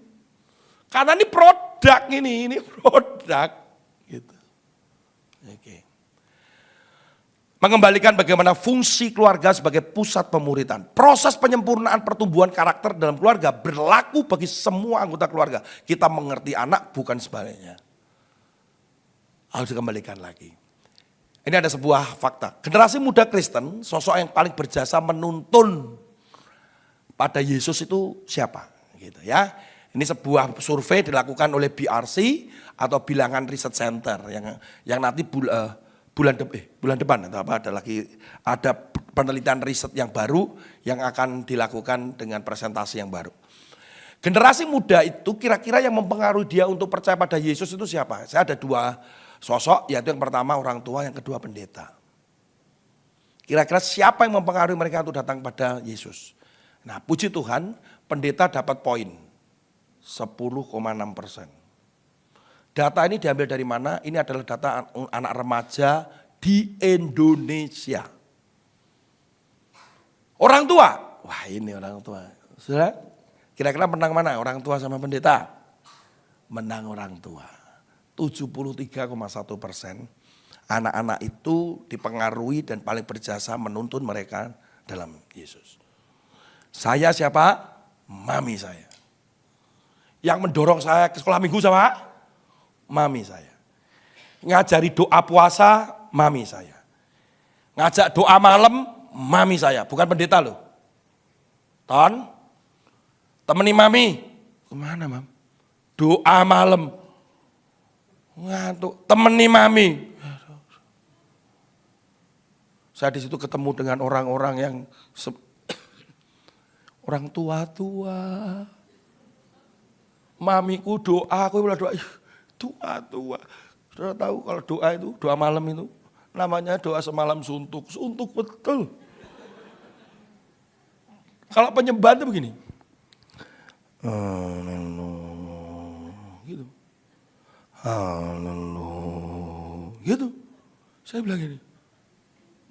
Karena ini produk ini produk. Gitu. Oke. Mengembalikan bagaimana fungsi keluarga sebagai pusat pemuritan. Proses penyempurnaan pertumbuhan karakter dalam keluarga berlaku bagi semua anggota keluarga. Kita mengerti anak bukan sebaliknya. Harus dikembalikan lagi. Ini ada sebuah fakta. Generasi muda Kristen, sosok yang paling berjasa menuntun pada Yesus itu siapa? Gitu ya. Ini sebuah survei dilakukan oleh BRC atau Bilangan Research Center yang nanti bulan depan atau apa ada penelitian riset yang baru yang akan dilakukan dengan presentasi yang baru. Generasi muda itu kira-kira yang mempengaruhi dia untuk percaya pada Yesus itu siapa? Saya ada dua sosok, yaitu yang pertama orang tua, yang kedua pendeta. Kira-kira siapa yang mempengaruhi mereka untuk datang pada Yesus? Nah, puji Tuhan, pendeta dapat poin 10,6%. Data ini diambil dari mana? Ini adalah data anak remaja di Indonesia. Orang tua, wah ini orang tua. Sudah, kira-kira menang mana? Orang tua sama pendeta? Menang orang tua. 73,1% anak-anak itu dipengaruhi dan paling berjasa menuntun mereka dalam Yesus. Saya siapa? Mami saya. Yang mendorong saya ke sekolah minggu sama mami saya. Ngajari doa puasa, mami saya. Ngajak doa malam, mami saya. Bukan pendeta loh. Ton, temani mami. Kemana mam? Doa malam. Ngantuk, temani mami. Saya di situ ketemu dengan orang-orang yang orang tua-tua. Mamiku doa, aku bilang doa. Tua-tua. Saudara tahu kalau doa itu, doa malam itu namanya doa semalam suntuk. Suntuk betul. Kalau penyembahan itu begini. Gitu. Haleluya. Gitu. Saya bilang gini.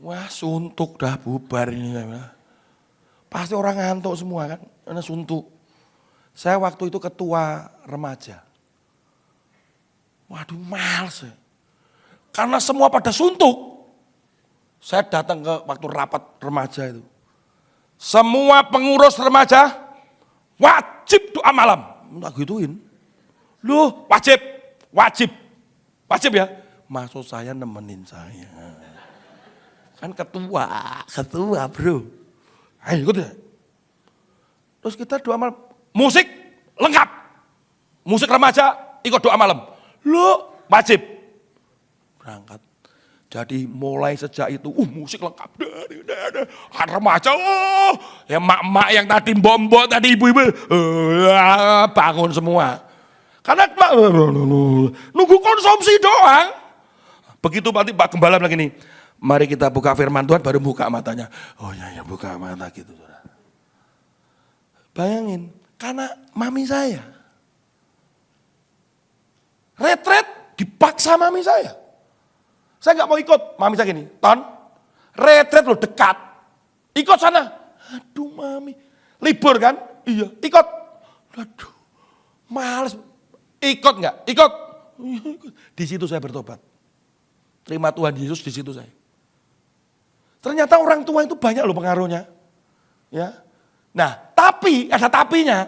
Wah suntuk dah bubar ini. Pasti orang ngantuk semua kan. Karena suntuk. Saya waktu itu ketua remaja. Waduh males ya. Karena semua pada suntuk. Saya datang ke waktu rapat remaja itu. Semua pengurus remaja wajib doa malam. Tak gituin. Loh wajib ya. Maksud saya nemenin saya. Kan ketua bro. Ayo ikut ya. Terus kita doa malam, musik lengkap. Musik remaja, ikut doa malam. Lo wajib. Berangkat. Jadi mulai sejak itu, musik lengkap. Remaja, ya mak-mak yang tadi mbok-mbok, tadi ibu-ibu, bangun semua. Karena nunggu konsumsi doang. Begitu nanti Pak Gembala bilang gini, mari kita buka firman Tuhan, baru buka matanya. Oh ya buka mata gitu. Bayangin, karena mami saya. Retret dipaksa mami saya. Saya nggak mau ikut, mami saya gini, Ton, retret lo dekat. Ikut sana. Aduh mami, libur kan? Iya, ikut. Aduh, males. Ikut nggak? Ikut. Di situ saya bertobat. Terima Tuhan Yesus, di situ saya. Ternyata orang tua itu banyak loh pengaruhnya. Ya. Nah, tapi ada tapinya.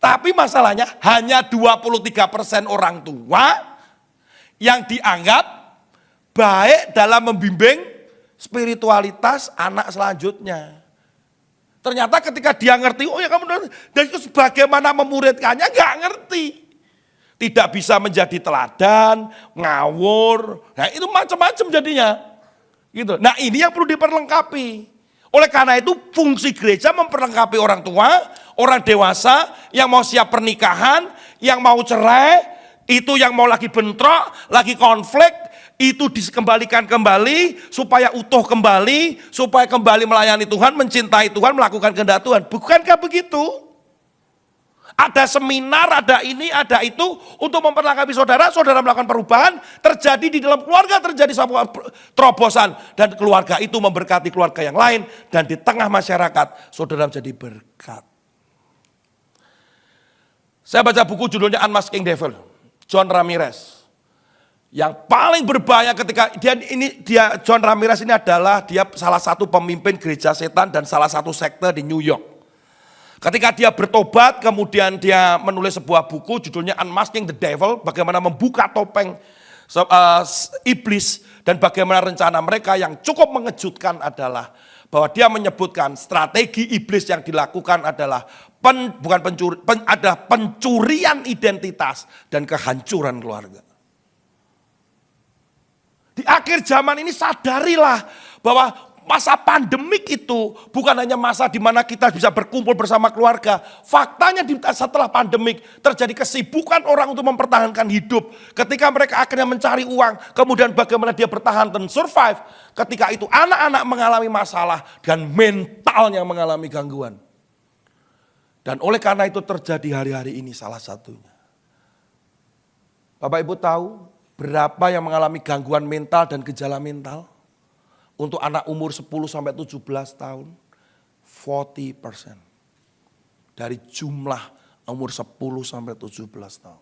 Tapi masalahnya hanya 23% orang tua yang dianggap baik dalam membimbing spiritualitas anak selanjutnya. Ternyata ketika dia ngerti, oh ya kamu dan itu bagaimana memuridkannya, nggak ngerti. Tidak bisa menjadi teladan, ngawur, nah itu macam-macam jadinya. Gitu. Nah ini yang perlu diperlengkapi. Oleh karena itu fungsi gereja memperlengkapi orang tua, orang dewasa yang mau siap pernikahan, yang mau cerai, itu yang mau lagi bentrok, lagi konflik, itu dikembalikan kembali supaya utuh kembali, supaya kembali melayani Tuhan, mencintai Tuhan, melakukan kehendak Tuhan. Bukankah begitu? Ada seminar, ada ini, ada itu untuk memperlengkapi saudara, saudara melakukan perubahan, terjadi di dalam keluarga, terjadi sebuah terobosan. Dan keluarga itu memberkati keluarga yang lain, dan di tengah masyarakat, saudara menjadi berkat. Saya baca buku judulnya Unmasking Devil, John Ramirez. Yang paling berbahaya ketika John Ramirez ini adalah dia salah satu pemimpin gereja setan dan salah satu sekte di New York. Ketika dia bertobat, kemudian dia menulis sebuah buku judulnya Unmasking the Devil, bagaimana membuka topeng iblis dan bagaimana rencana mereka. Yang cukup mengejutkan adalah bahwa dia menyebutkan strategi iblis yang dilakukan adalah pencurian identitas dan kehancuran keluarga. Di akhir zaman ini sadarilah bahwa masa pandemik itu bukan hanya masa di mana kita bisa berkumpul bersama keluarga. Faktanya setelah pandemik terjadi kesibukan orang untuk mempertahankan hidup. Ketika mereka akhirnya mencari uang, kemudian bagaimana dia bertahan dan survive. Ketika itu anak-anak mengalami masalah dan mentalnya mengalami gangguan. Dan oleh karena itu terjadi hari-hari ini salah satunya. Bapak Ibu tahu berapa yang mengalami gangguan mental dan gejala mental? Untuk anak umur 10 sampai 17 tahun, 40% dari jumlah umur 10 sampai 17 tahun.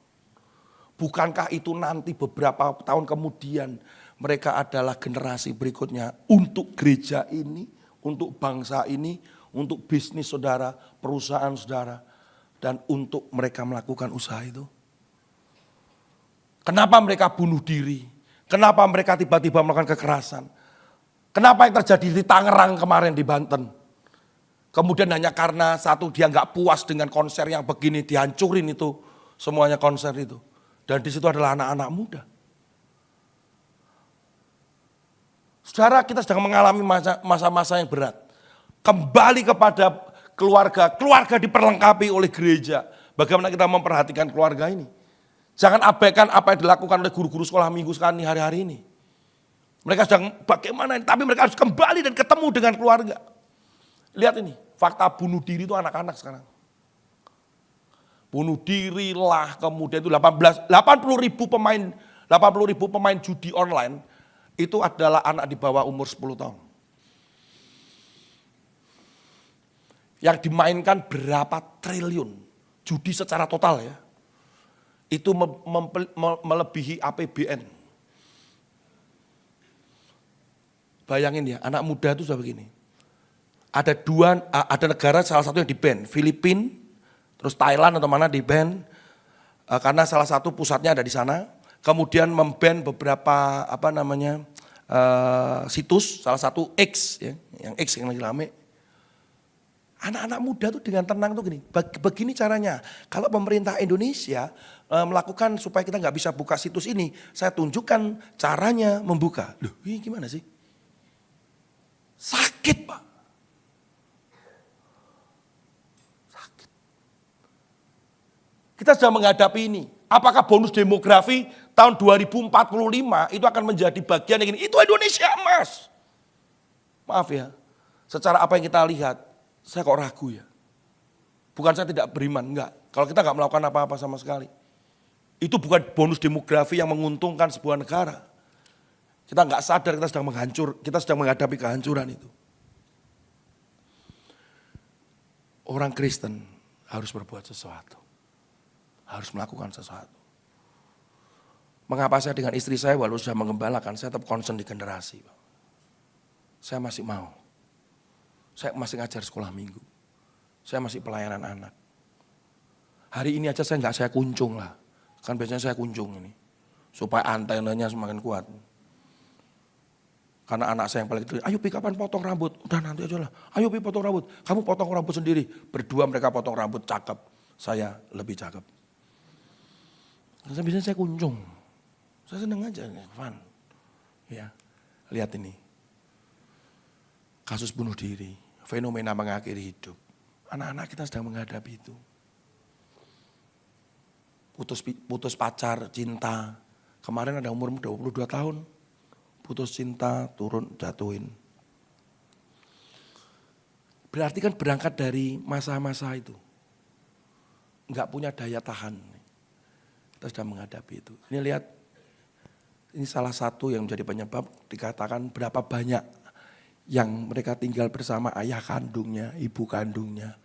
Bukankah itu nanti beberapa tahun kemudian mereka adalah generasi berikutnya untuk gereja ini, untuk bangsa ini, untuk bisnis saudara, perusahaan saudara, dan untuk mereka melakukan usaha itu? Kenapa mereka bunuh diri? Kenapa mereka tiba-tiba melakukan kekerasan? Kenapa yang terjadi di Tangerang kemarin di Banten? Kemudian hanya karena satu dia nggak puas dengan konser yang begini, dihancurin itu semuanya konser itu. Dan di situ adalah anak-anak muda. Saudara, kita sedang mengalami masa-masa yang berat. Kembali kepada keluarga, keluarga diperlengkapi oleh gereja. Bagaimana kita memperhatikan keluarga ini? Jangan abaikan apa yang dilakukan oleh guru-guru sekolah minggu sekarang hari-hari ini. Mereka sedang bagaimana, tapi mereka harus kembali dan ketemu dengan keluarga. Lihat ini, fakta bunuh diri itu anak-anak sekarang. Bunuh diri lah, kemudian itu 80 ribu pemain judi online, itu adalah anak di bawah umur 10 tahun. Yang dimainkan berapa triliun, judi secara total ya. Itu melebihi APBN. Bayangin ya, anak muda itu sudah begini. Ada negara salah satu yang di-ban, Filipina, terus Thailand atau mana di-ban, karena salah satu pusatnya ada di sana. Kemudian mem-ban beberapa situs, salah satu X, ya, yang X yang lagi rame. Anak-anak muda tuh dengan tenang tuh gini, begini caranya. Kalau pemerintah Indonesia melakukan supaya kita nggak bisa buka situs ini, saya tunjukkan caranya membuka. Loh, ini gimana sih? Sakit, Pak. Sakit. Kita sedang menghadapi ini. Apakah bonus demografi tahun 2045 itu akan menjadi bagian yang ini? Itu Indonesia emas. Maaf ya, secara apa yang kita lihat, saya kok ragu ya. Bukan saya tidak beriman, enggak. Kalau kita enggak melakukan apa-apa sama sekali. Itu bukan bonus demografi yang menguntungkan sebuah negara. Kita enggak sadar kita sedang menghadapi kehancuran itu. Orang Kristen harus berbuat sesuatu. Harus melakukan sesuatu. Mengapa saya dengan istri saya walau sudah mengembalakan, saya tetap concern di generasi. Saya masih mau. Saya masih ngajar sekolah minggu. Saya masih pelayanan anak. Hari ini aja saya kunjung lah. Kan biasanya saya kunjung ini. Supaya antenanya semakin kuat. Karena anak saya yang paling kecil, ayo Pi kapan potong rambut? Udah nanti aja lah. Ayo Pi potong rambut. Kamu potong rambut sendiri. Berdua mereka potong rambut cakep. Saya lebih cakep. Biasanya saya kunjung. Saya seneng aja, fun. Ya, lihat ini. Kasus bunuh diri, fenomena mengakhiri hidup. Anak-anak kita sedang menghadapi itu. Putus pacar, cinta. Kemarin ada umur 22 tahun. Putus cinta, turun, jatuhin. Berarti kan berangkat dari masa-masa itu. Enggak punya daya tahan. Kita sedang menghadapi itu. Ini lihat, ini salah satu yang menjadi penyebab dikatakan berapa banyak yang mereka tinggal bersama ayah kandungnya, ibu kandungnya.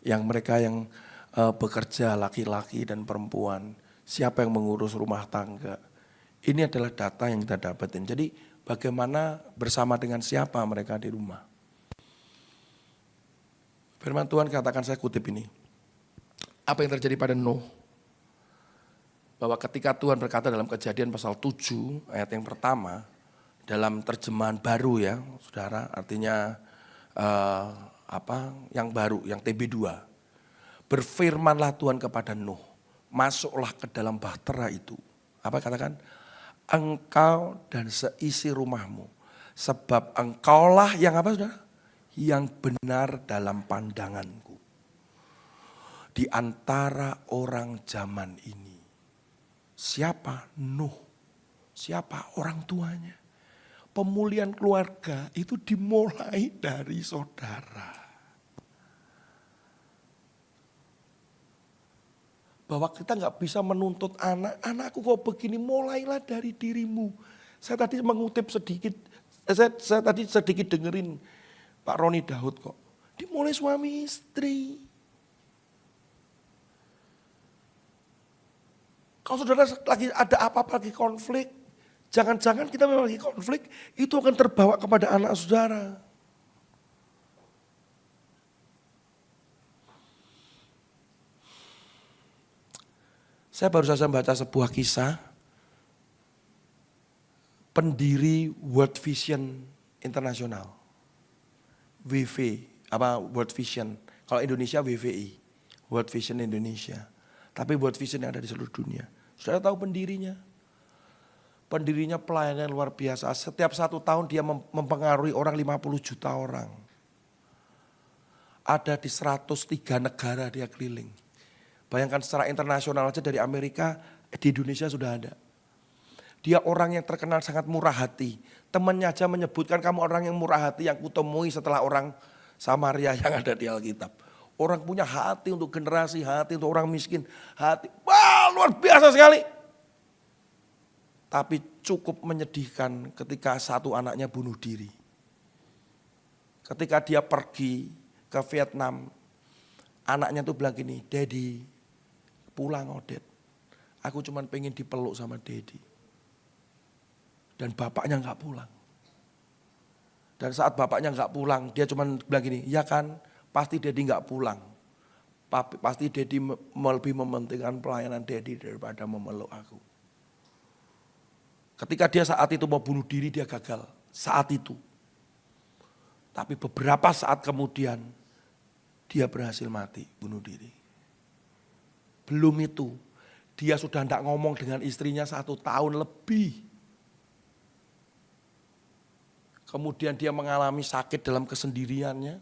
Yang mereka yang bekerja laki-laki dan perempuan. Siapa yang mengurus rumah tangga. Ini adalah data yang kita dapetin. Jadi bagaimana bersama dengan siapa mereka di rumah. Firman Tuhan katakan, saya kutip ini. Apa yang terjadi pada Nuh. Bahwa ketika Tuhan berkata dalam Kejadian pasal 7 ayat yang pertama. Dalam terjemahan baru ya, saudara, artinya yang baru, yang TB2. Berfirmanlah Tuhan kepada Nuh, masuklah ke dalam bahtera itu. Apa katakan? Engkau dan seisi rumahmu, sebab engkaulah yang apa saudara? Yang benar dalam pandanganku. Di antara orang zaman ini, siapa? Nuh. Siapa? Orang tuanya. Pemulihan keluarga itu dimulai dari saudara. Bahwa kita nggak bisa menuntut anakku kok begini, mulailah dari dirimu. Saya tadi mengutip sedikit, saya tadi sedikit dengerin Pak Roni Daud kok. Dimulai suami istri. Kalau saudara lagi ada apa-apa lagi konflik, jangan-jangan kita memang lagi konflik, itu akan terbawa kepada anak saudara. Saya baru saja membaca sebuah kisah pendiri World Vision Internasional. World Vision. Kalau Indonesia WVI, World Vision Indonesia. Tapi World Vision yang ada di seluruh dunia. Saudara tahu pendirinya? Pendirinya pelayanan luar biasa. Setiap 1 tahun dia mempengaruhi orang 50 juta orang. Ada di 103 negara dia keliling. Bayangkan secara internasional aja dari Amerika, di Indonesia sudah ada. Dia orang yang terkenal sangat murah hati. Temannya aja menyebutkan kamu orang yang murah hati yang kutemui setelah orang Samaria yang ada di Alkitab. Orang punya hati untuk generasi, hati untuk orang miskin. Hati, wah luar biasa sekali. Tapi cukup menyedihkan ketika satu anaknya bunuh diri. Ketika dia pergi ke Vietnam, anaknya tuh bilang gini, Daddy pulang Odet. Aku cuma pengen dipeluk sama Daddy. Dan bapaknya gak pulang. Dan saat bapaknya gak pulang, dia cuma bilang gini, ya kan pasti Daddy gak pulang. Pasti Daddy lebih mementingkan pelayanan Daddy daripada memeluk aku. Ketika dia saat itu mau bunuh diri, dia gagal. Saat itu. Tapi beberapa saat kemudian, dia berhasil mati, bunuh diri. Belum itu, dia sudah tidak ngomong dengan istrinya 1 tahun lebih. Kemudian dia mengalami sakit dalam kesendiriannya.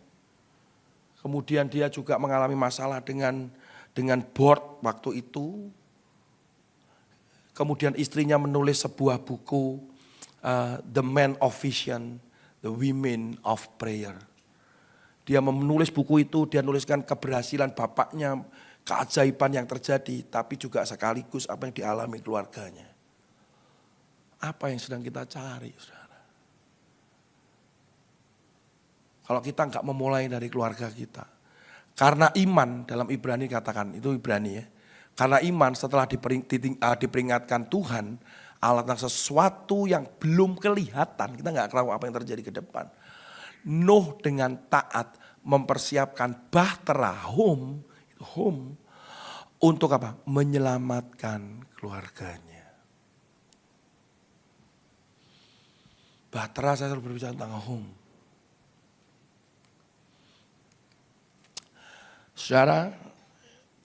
Kemudian dia juga mengalami masalah dengan board waktu itu. Kemudian istrinya menulis sebuah buku, The Men of Vision, The Women of Prayer. Dia menulis buku itu, dia nuliskan keberhasilan bapaknya, keajaiban yang terjadi, tapi juga sekaligus apa yang dialami keluarganya. Apa yang sedang kita cari, saudara? Kalau kita enggak memulai dari keluarga kita. Karena iman, dalam Ibrani katakan, itu Ibrani ya. Karena iman setelah diperingatkan Tuhan, Allah tentang sesuatu yang belum kelihatan, kita enggak tahu apa yang terjadi ke depan. Nuh dengan taat mempersiapkan bahtera home untuk apa? Menyelamatkan keluarganya. Bahtera, saya selalu berbicara tentang home. Saudara,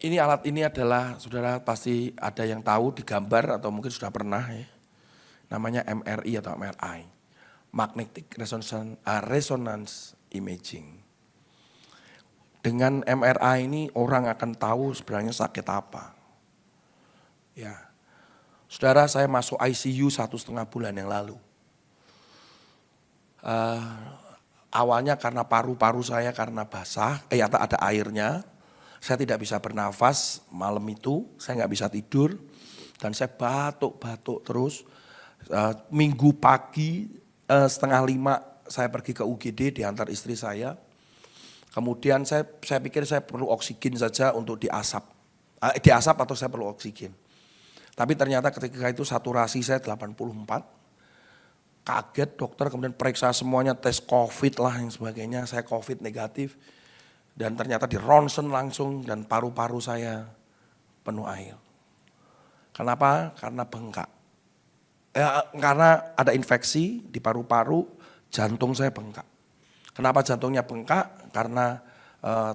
ini alat ini adalah, saudara pasti ada yang tahu di gambar atau mungkin sudah pernah ya. Namanya MRI atau MRI. Magnetic Resonance Imaging. Dengan MRI ini orang akan tahu sebenarnya sakit apa. Ya, saudara, saya masuk ICU 1,5 bulan yang lalu. Awalnya karena paru-paru saya karena basah, ada airnya, saya tidak bisa bernafas malam itu, saya nggak bisa tidur, dan saya batuk-batuk terus. Minggu pagi 4:30 saya pergi ke UGD diantar istri saya. Kemudian saya pikir saya perlu oksigen saja untuk diasap atau saya perlu oksigen. Tapi ternyata ketika itu saturasi saya 84. Kaget dokter, kemudian periksa semuanya, tes COVID lah yang sebagainya, saya COVID negatif. Dan ternyata di ronsen langsung dan paru-paru saya penuh air. Kenapa? Karena bengkak. Karena ada infeksi di paru-paru, jantung saya bengkak. Kenapa jantungnya bengkak? Karena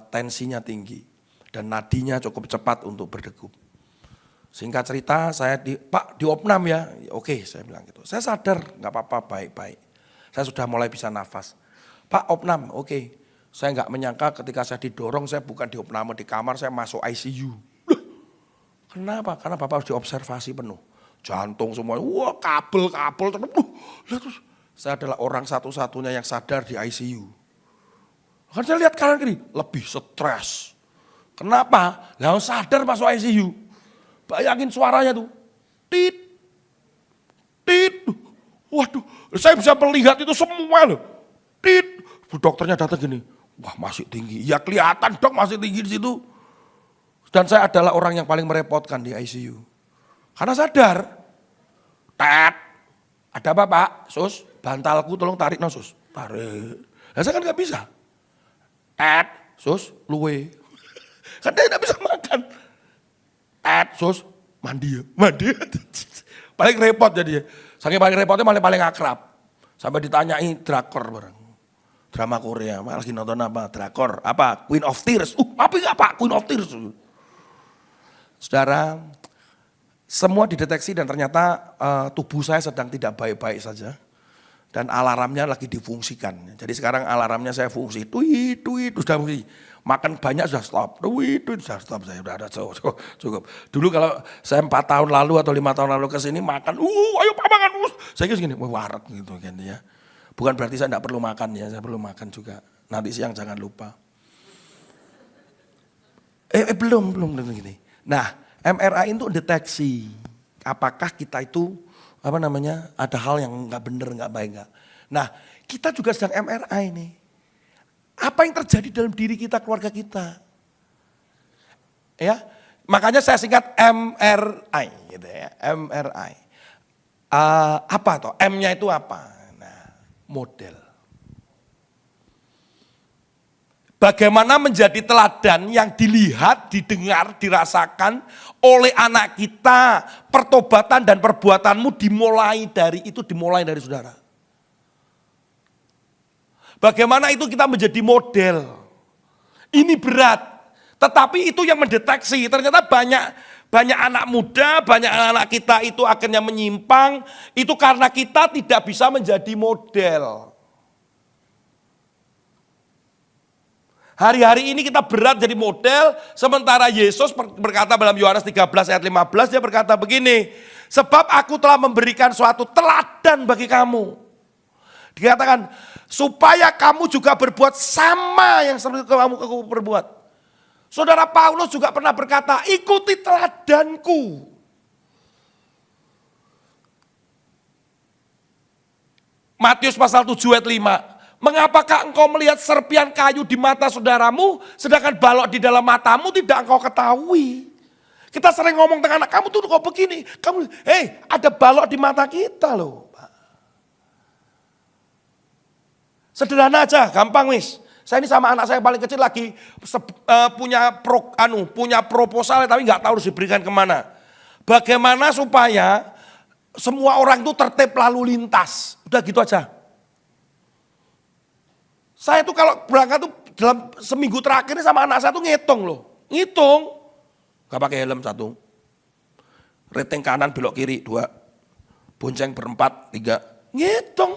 tensinya tinggi dan nadinya cukup cepat untuk berdegup. Singkat cerita, saya Pak diopnam ya, oke saya bilang gitu. Saya sadar, nggak apa-apa, baik-baik. Saya sudah mulai bisa nafas. Pak opnam, oke. Saya nggak menyangka ketika saya didorong, saya bukan diopname di kamar, saya masuk ICU. Loh, kenapa? Karena Bapak harus diobservasi penuh. Jantung semuanya, wah kabel, terus saya adalah orang satu-satunya yang sadar di ICU. Kan saya lihat kanan kiri, lebih stres. Kenapa? Lah sadar masuk ICU. Bayangin suaranya tuh, tit. Waduh, saya bisa melihat itu semua loh. Tit. Dokternya datang gini, wah masih tinggi. Ya kelihatan dok masih tinggi di situ. Dan saya adalah orang yang paling merepotkan di ICU. Karena sadar, tet. Ada apa Pak? Sus, bantalku tolong tarik no sus. Tarik. Nah, saya kan gak bisa. Tet, sus, luwe. Kan dia gak bisa makan. Sus, mandi. Paling repot jadinya. Saking paling repotnya paling akrab. Sampai ditanyai drakor bareng. Drama Korea, lagi nonton apa? Drakor, apa? Queen of Tears. Apa enggak Pak? Queen of Tears. Saudara, semua dideteksi dan ternyata tubuh saya sedang tidak baik-baik saja. Dan alarmnya lagi difungsikan. Jadi sekarang alarmnya saya fungsi. Tweet, sudah fungsi. Makan banyak sudah stop, sudah stop, saya sudah ada cukup. Dulu kalau saya 4 tahun lalu atau 5 tahun lalu ke sini makan, ayo Pak makan, saya kira segini, waret gitu kan ya. Bukan berarti saya tidak perlu makan ya, saya perlu makan juga. Nanti siang jangan lupa. Belum gini. Nah, MRI itu deteksi apakah kita itu ada hal yang nggak benar, nggak baik nggak. Nah, kita juga sedang MRI nih. Apa yang terjadi dalam diri kita, keluarga kita? Ya, makanya saya singkat MRI gitu ya, MRI. Apa toh? M-nya itu apa? Nah, model. Bagaimana menjadi teladan yang dilihat, didengar, dirasakan oleh anak kita. Pertobatan dan perbuatanmu dimulai dari saudara. Bagaimana itu kita menjadi model. Ini berat, tetapi itu yang mendeteksi. Ternyata banyak anak muda, banyak anak kita itu akhirnya menyimpang. Itu karena kita tidak bisa menjadi model. Hari-hari ini kita berat jadi model, sementara Yesus berkata dalam Yohanes 13 ayat 15, dia berkata begini, sebab aku telah memberikan suatu teladan bagi kamu. Dikatakan, supaya kamu juga berbuat sama yang seperti kamu berbuat. Saudara Paulus juga pernah berkata, ikuti teladanku. Matius pasal 7 ayat 5. Mengapakah engkau melihat serpian kayu di mata saudaramu, sedangkan balok di dalam matamu tidak engkau ketahui. Kita sering ngomong dengan anak, kamu tuh kok begini. Ada balok di mata kita loh. Sederhana aja, gampang wis. Saya ini sama anak saya paling kecil lagi punya proposal tapi nggak tahu harus diberikan kemana. Bagaimana supaya semua orang itu tertib lalu lintas. Udah gitu aja. Saya tuh kalau berangkat tuh dalam seminggu terakhir ini sama anak saya tuh ngitung loh. Ngitung. Gak pakai helm 1. Reteng kanan belok kiri 2. Bonceng berempat 3. Ngitung.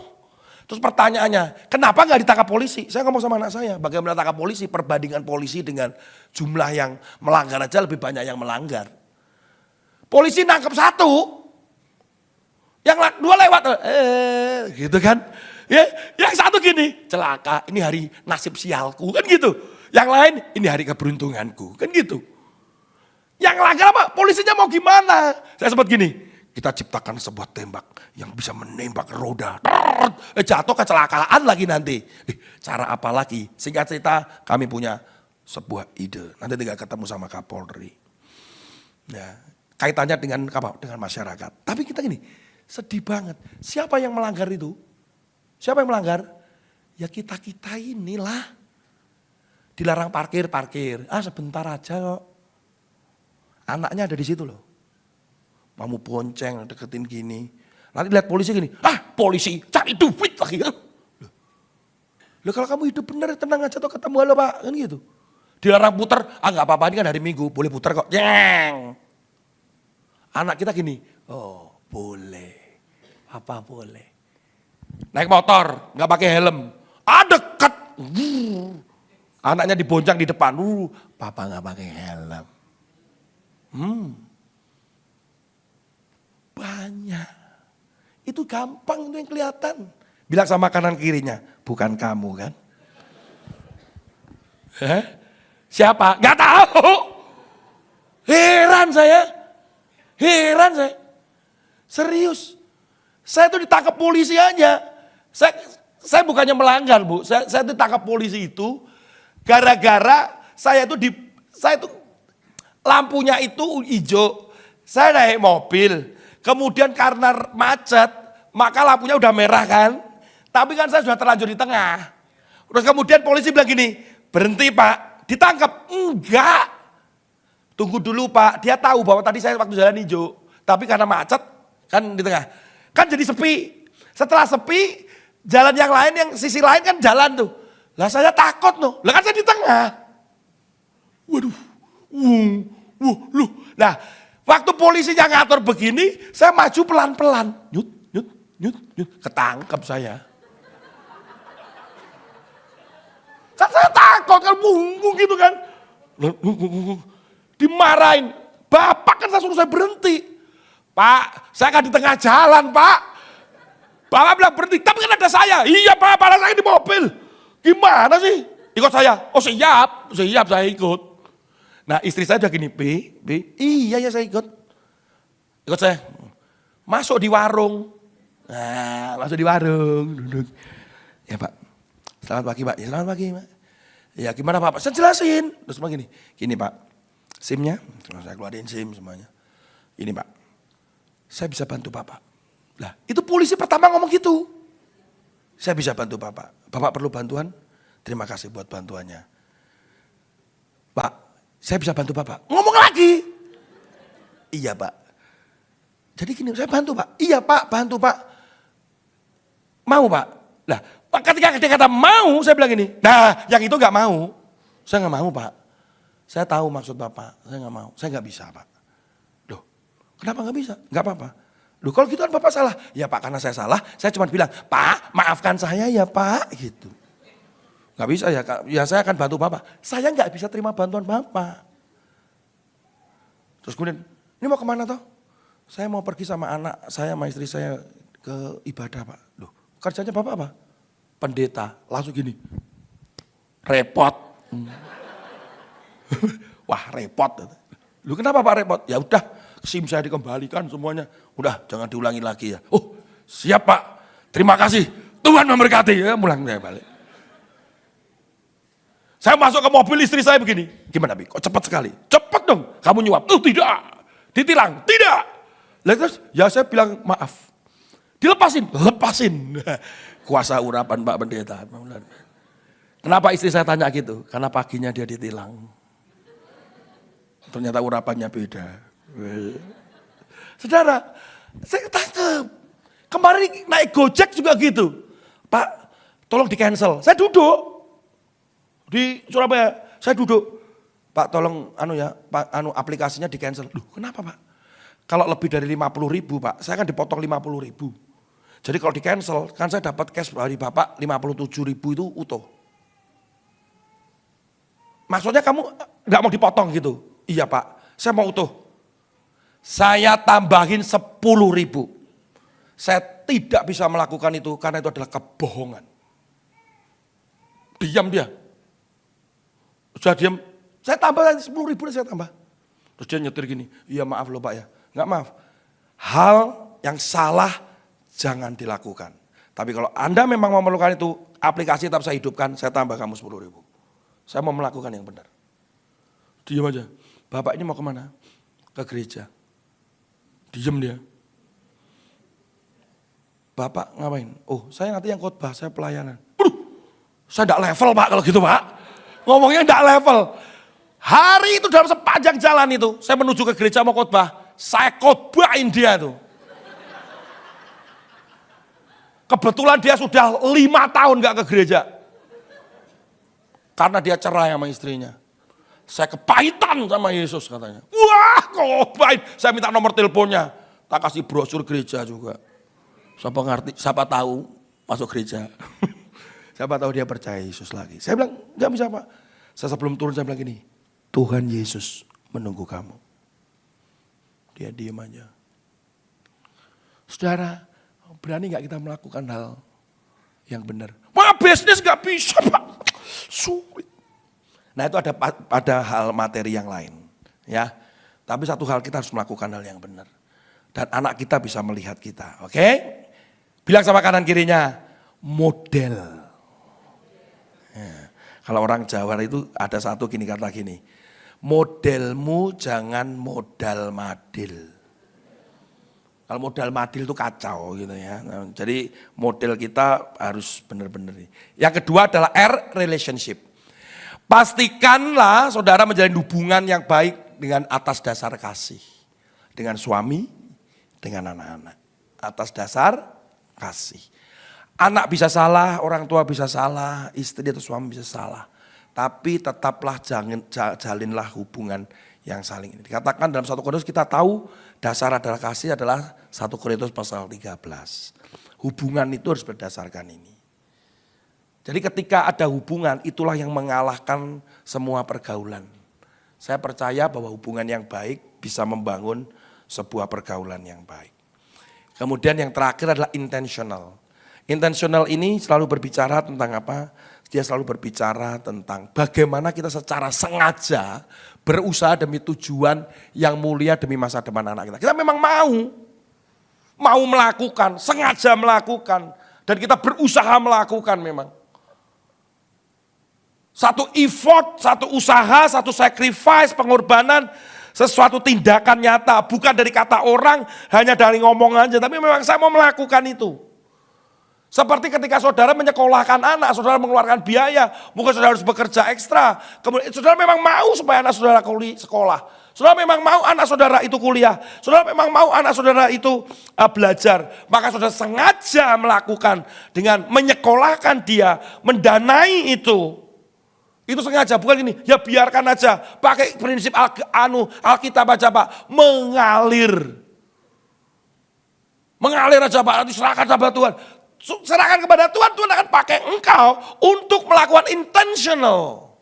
Terus pertanyaannya, kenapa gak ditangkap polisi? Saya ngomong sama anak saya, bagaimana tangkap polisi? Perbandingan polisi dengan jumlah yang melanggar aja lebih banyak yang melanggar. Polisi nangkep 1. Yang 2 lewat. Gitu kan. Ya, yang 1 gini, celaka, ini hari nasib sialku, kan gitu. Yang lain, ini hari keberuntunganku, kan gitu. Yang langgar apa? Polisinya mau gimana? Saya sempat gini, kita ciptakan sebuah tembak yang bisa menembak roda. Jatuh kecelakaan lagi nanti. Cara apa lagi? Singkat cerita, kami punya sebuah ide. Nanti tinggal ketemu sama Kapolri. Nah, kaitannya dengan apa? Dengan masyarakat. Tapi kita gini, sedih banget. Siapa yang melanggar itu? Siapa yang melanggar? Ya kita-kita inilah. Dilarang parkir. Sebentar aja kok. Anaknya ada di situ loh. Kamu bonceng deketin gini. Nanti lihat polisi gini. Polisi cari duit lagi kan. Loh kalau kamu hidup benar tenang aja tuh ketemu halo pak. Kan gitu. Dilarang puter. Gak apa-apa ini kan hari Minggu. Boleh puter kok. Jeng. Anak kita gini. Oh boleh. Apa boleh. Naik motor, nggak pakai helm. Deket. Anaknya diboncang di depan. Papa nggak pakai helm. Banyak. Itu gampang itu yang kelihatan. Bilang sama kanan kirinya, bukan kamu kan? Siapa? Nggak tahu. Heran saya. Serius. Saya tuh ditangkap polisi aja. Saya bukannya melanggar bu. Saya ditangkap polisi itu gara-gara saya tuh lampunya itu hijau. Saya naik mobil. Kemudian karena macet, maka lampunya udah merah kan. Tapi kan saya sudah terlanjur di tengah. Terus kemudian polisi bilang gini, berhenti pak, ditangkap. Enggak. Tunggu dulu pak, dia tahu bahwa tadi saya waktu jalan hijau. Tapi karena macet, kan di tengah. Kan jadi sepi. Setelah sepi, jalan yang lain, yang sisi lain kan jalan tuh. Lah saya takut loh. Lah kan saya di tengah. Waduh. Nah, waktu polisinya ngatur begini, saya maju pelan-pelan. Nyut. Ketangkep saya. Kan saya takut kan bungkung gitu kan. Dimarahin. Bapak kan saya suruh saya berhenti. Pak, saya kan di tengah jalan pak. Bapak bilang berhenti, tapi kan ada saya. Iya pak, padahal saya di mobil. Gimana sih? Ikut saya. Oh siap saya ikut. Nah istri saya udah gini, B, iya ya saya ikut. Ikut saya. Masuk di warung. Nah masuk di warung. Duduk. Ya pak, selamat pagi pak. Ya selamat pagi pak. Ya gimana pak? Saya jelasin. Terus semua gini pak. SIM-nya, saya keluarin SIM semuanya. Ini pak. Saya bisa bantu Bapak. Lah, itu polisi pertama ngomong gitu. Saya bisa bantu Bapak. Bapak perlu bantuan? Terima kasih buat bantuannya. Pak, saya bisa bantu Bapak. Ngomong lagi. Iya Pak. Jadi gini, saya bantu Pak. Iya Pak, bantu Pak. Mau Pak. Nah, ketika dia kata mau, saya bilang gini. Nah, yang itu gak mau. Saya gak mau Pak. Saya tahu maksud Bapak. Saya gak mau. Saya gak bisa Pak. Loh, kenapa gak bisa? Gak apa-apa. Loh, kalau gitu kan Bapak salah. Ya Pak, karena saya salah, saya cuma bilang, Pak, maafkan saya ya Pak. Gitu. Gak bisa ya, ya saya akan bantu Bapak. Saya gak bisa terima bantuan Bapak. Terus kemudian, ini mau kemana toh? Saya mau pergi sama anak saya sama istri saya ke ibadah Pak. Loh, kerjanya Bapak apa? Pendeta. Langsung gini. Repot. Wah repot. Loh kenapa Pak repot? Ya udah, SIM saya dikembalikan semuanya. Udah, jangan diulangi lagi ya. Oh, siap Pak. Terima kasih. Tuhan memberkati. Ya, pulang saya balik. Saya masuk ke mobil istri saya begini. Gimana Bi? Kok cepat sekali? Cepat dong. Kamu nyuap. Tidak. Ditilang. Tidak. Lalu terus ya saya bilang maaf. Dilepasin. Lepasin. Kuasa urapan Pak Pendeta. Kenapa istri saya tanya gitu? Karena paginya dia ditilang. Ternyata urapannya beda. Saudara, saya tangkap. Kemarin naik Gojek juga gitu. Pak, tolong di cancel. Saya duduk. Di Surabaya, saya duduk. Pak tolong Pak, aplikasinya di cancel. Loh kenapa Pak? Kalau lebih dari 50.000 Pak, saya kan dipotong 50.000. Jadi kalau di cancel, kan saya dapat cash dari Bapak 57.000 itu utuh. Maksudnya kamu gak mau dipotong gitu? Iya Pak, saya mau utuh. Saya tambahin 10.000. Saya tidak bisa melakukan itu karena itu adalah kebohongan. Diam dia. Sudah diam, saya tambah 10.000 saya tambah. Terus dia nyetir gini, iya maaf loh Pak ya. Enggak maaf. Hal yang salah jangan dilakukan. Tapi kalau Anda memang mau melakukan itu, aplikasi tetap saya hidupkan, saya tambah kamu 10.000. Saya mau melakukan yang benar. Diam aja. Bapak ini mau kemana? Ke gereja. Diam dia. Bapak ngapain? Oh saya nanti yang khotbah, saya pelayanan. Saya enggak level Pak kalau gitu Pak. Ngomongnya enggak level. Hari itu dalam sepanjang jalan itu, saya menuju ke gereja mau khotbah. Saya khotbahin dia tuh. Kebetulan dia sudah 5 tahun gak ke gereja. Karena dia cerai sama istrinya. Saya kepahitan sama Yesus katanya. Wah khotbahin, saya minta nomor teleponnya. Tak kasih brosur gereja juga. Siapa tahu masuk gereja. Siapa tahu dia percaya Yesus lagi. Saya bilang gak bisa Pak. Saya sebelum turun saya bilang gini. Tuhan Yesus menunggu kamu. Dia diam aja. Saudara, berani gak kita melakukan hal yang benar? Wah bisnis gak bisa Pak. Sulit. Nah itu ada hal materi yang lain. Ya. Tapi satu hal kita harus melakukan hal yang benar. Dan anak kita bisa melihat kita. Oke? Bilang sama kanan kirinya, model. Ya. Kalau orang Jawa itu ada satu kata gini. Modelmu jangan modal madil. Kalau modal madil itu kacau gitu ya. Nah, jadi model kita harus benar-benar. Yang kedua adalah R, relationship. Pastikanlah saudara menjalin hubungan yang baik dengan atas dasar kasih. Dengan suami, dengan anak-anak. Atas dasar kasih. Anak bisa salah, orang tua bisa salah, istri atau suami bisa salah. Tapi tetaplah jalinlah hubungan yang saling ini. Dikatakan dalam 1 Korintus kita tahu dasar adalah kasih adalah 1 Korintus pasal 13. Hubungan itu harus berdasarkan ini. Jadi ketika ada hubungan itulah yang mengalahkan semua pergaulan. Saya percaya bahwa hubungan yang baik bisa membangun sebuah pergaulan yang baik. Kemudian yang terakhir adalah intentional. Intentional ini selalu berbicara tentang apa? Dia selalu berbicara tentang bagaimana kita secara sengaja berusaha demi tujuan yang mulia demi masa depan anak kita. Kita memang mau melakukan, sengaja melakukan. Dan kita berusaha melakukan memang. Satu effort, satu usaha, satu sacrifice, pengorbanan, sesuatu tindakan nyata. Bukan dari kata orang, hanya dari ngomong aja. Tapi memang saya mau melakukan itu. Seperti ketika saudara menyekolahkan anak, saudara mengeluarkan biaya, mungkin saudara harus bekerja ekstra. Kemudian saudara memang mau supaya anak saudara sekolah. Saudara memang mau anak saudara itu kuliah. Saudara memang mau anak saudara itu belajar. Maka saudara sengaja melakukan dengan menyekolahkan dia, mendanai itu. Itu sengaja, bukan gini, ya biarkan aja. Pakai prinsip Alkitab aja Pak, mengalir. Mengalir aja Pak, nanti serahkan sama Tuhan. Serahkan kepada Tuhan, Tuhan akan pakai engkau untuk melakukan intentional.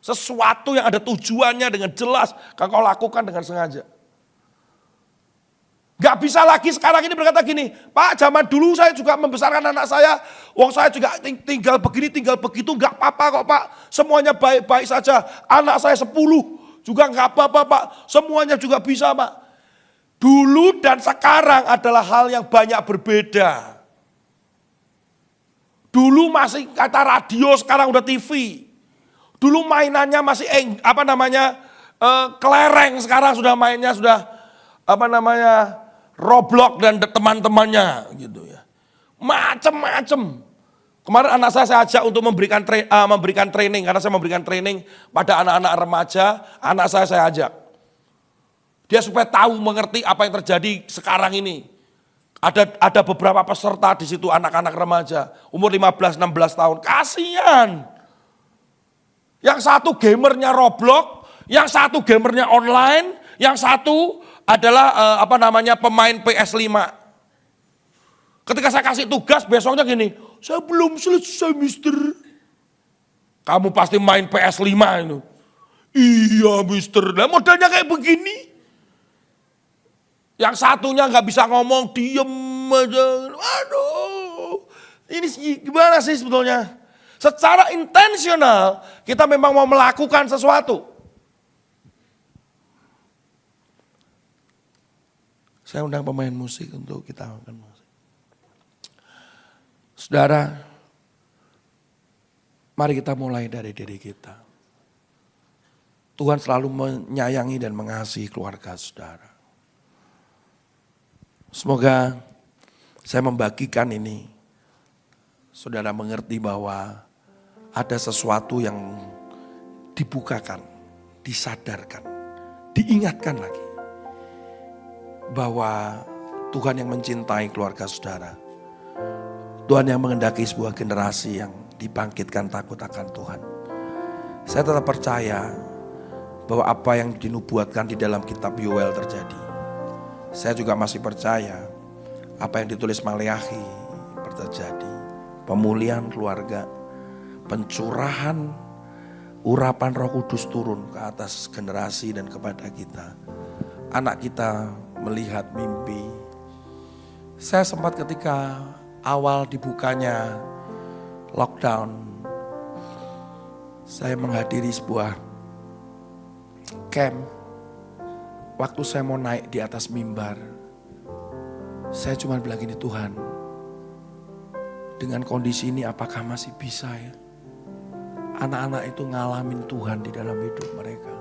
Sesuatu yang ada tujuannya dengan jelas, kau lakukan dengan sengaja. Gak bisa lagi sekarang ini berkata gini, Pak zaman dulu saya juga membesarkan anak saya, wong saya juga tinggal begini, tinggal begitu, gak apa-apa kok Pak. Semuanya baik-baik saja, anak saya 10 juga gak apa-apa Pak, semuanya juga bisa Pak. Dulu dan sekarang adalah hal yang banyak berbeda. Dulu masih kata radio, sekarang udah TV. Dulu mainannya masih kelereng, sekarang sudah mainnya sudah Roblox dan teman-temannya gitu ya. Macem-macem. Kemarin anak saya ajak untuk memberikan training, karena saya memberikan training pada anak-anak remaja, anak saya ajak. Dia supaya tahu, mengerti apa yang terjadi sekarang ini. Ada beberapa peserta di situ, anak-anak remaja, umur 15-16 tahun. Kasihan. Yang satu gamernya Roblox, yang satu gamernya online, yang satu adalah pemain PS5. Ketika saya kasih tugas besoknya gini, saya belum selesai mister. Kamu pasti main PS5 itu. Iya mister, nah modelnya kayak begini. Yang satunya nggak bisa ngomong, diem aja. Aduh, ini gimana sih sebetulnya? Secara intensional kita memang mau melakukan sesuatu. Saya undang pemain musik untuk kita makan musik. Saudara, mari kita mulai dari diri kita. Tuhan selalu menyayangi dan mengasihi keluarga saudara. Semoga saya membagikan ini, saudara mengerti bahwa ada sesuatu yang dibukakan, disadarkan, diingatkan lagi. Bahwa Tuhan yang mencintai keluarga saudara. Tuhan yang mengendaki sebuah generasi yang dibangkitkan takut akan Tuhan. Saya tetap percaya bahwa apa yang dinubuatkan di dalam kitab Yoel terjadi. Saya juga masih percaya apa yang ditulis Maleakhi terjadi. Pemulihan keluarga, pencurahan urapan Roh Kudus turun ke atas generasi dan kepada kita. Anak kita melihat mimpi. Saya sempat ketika awal dibukanya lockdown, saya menghadiri sebuah camp. Waktu saya mau naik di atas mimbar, saya cuma bilang gini, Tuhan, dengan kondisi ini apakah masih bisa ya? Anak-anak itu ngalamin Tuhan di dalam hidup mereka.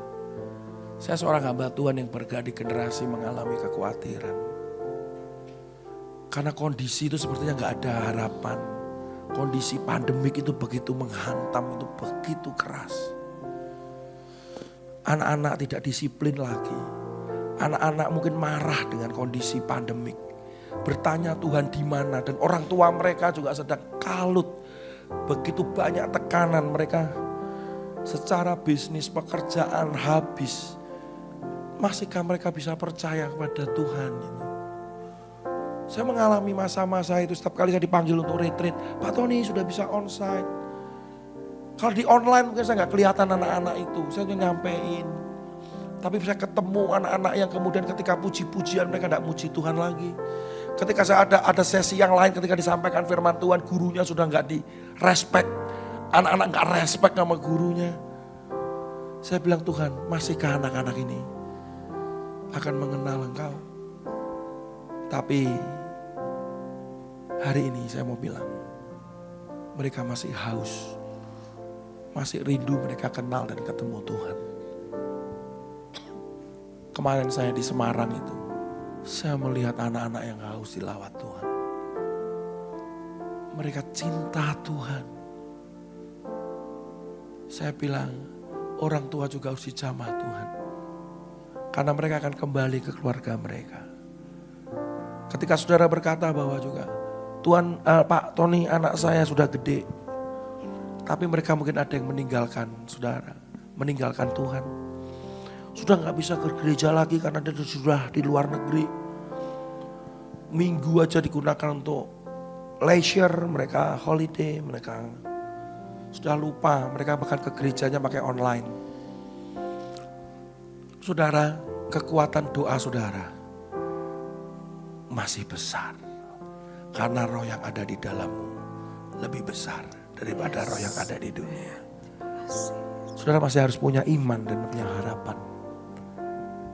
Saya seorang hamba Tuhan yang bergerak di generasi mengalami kekhawatiran. Karena kondisi itu sepertinya gak ada harapan. Kondisi pandemik itu begitu menghantam, itu begitu keras. Anak-anak tidak disiplin lagi. Anak-anak mungkin marah dengan kondisi pandemik. Bertanya Tuhan di mana, dan orang tua mereka juga sedang kalut. Begitu banyak tekanan mereka secara bisnis, pekerjaan habis. Masihkah mereka bisa percaya kepada Tuhan? Saya mengalami masa-masa itu, setiap kali saya dipanggil untuk retreat, Pak Tony sudah bisa onsite. Kalau di online mungkin saya gak kelihatan anak-anak itu, saya hanya nyampein. Tapi saya ketemu anak-anak yang kemudian ketika puji-pujian mereka tidak muji Tuhan lagi. Ketika saya ada sesi yang lain, ketika disampaikan firman Tuhan, gurunya sudah gak di respect. Anak-anak gak respect sama gurunya. Saya bilang, Tuhan, masihkah anak-anak ini akan mengenal Engkau? Tapi hari ini saya mau bilang, mereka masih haus, masih rindu mereka kenal dan ketemu Tuhan. Kemarin saya di Semarang itu, saya melihat anak-anak yang haus dilawat Tuhan. mereka cinta Tuhan. Saya bilang orang tua juga harus dijamah Tuhan. Karena mereka akan kembali ke keluarga mereka. Ketika saudara berkata bahwa juga, Tuhan, Pak Tony anak saya sudah gede. Tapi mereka mungkin ada yang meninggalkan saudara, meninggalkan Tuhan. Sudah gak bisa ke gereja lagi karena dia sudah di luar negeri. Minggu aja digunakan untuk leisure, mereka holiday, mereka sudah lupa. Mereka bahkan ke gerejanya pakai online. Saudara, kekuatan doa saudara masih besar. Karena roh yang ada di dalammu lebih besar daripada roh yang ada di dunia. Saudara masih harus punya iman dan punya harapan.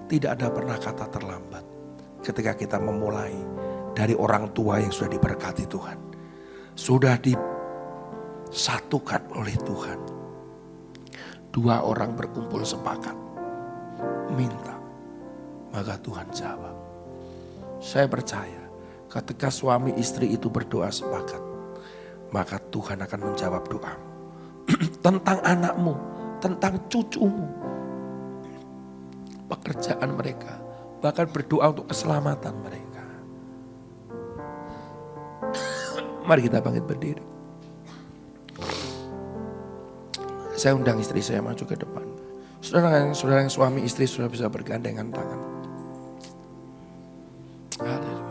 Tidak ada pernah kata terlambat ketika kita memulai dari orang tua yang sudah diberkati Tuhan. Sudah disatukan oleh Tuhan. Dua orang berkumpul sepakat. Minta. Maka Tuhan jawab. Saya percaya ketika suami istri itu berdoa sepakat. Maka Tuhan akan menjawab doamu. Tentang anakmu. Tentang cucumu. Pekerjaan mereka. Bahkan berdoa untuk keselamatan mereka. Mari kita bangkit berdiri. Saya undang istri saya maju ke depan. Saudara yang suami istri sudah bisa bergandengan tangan. Haleluya.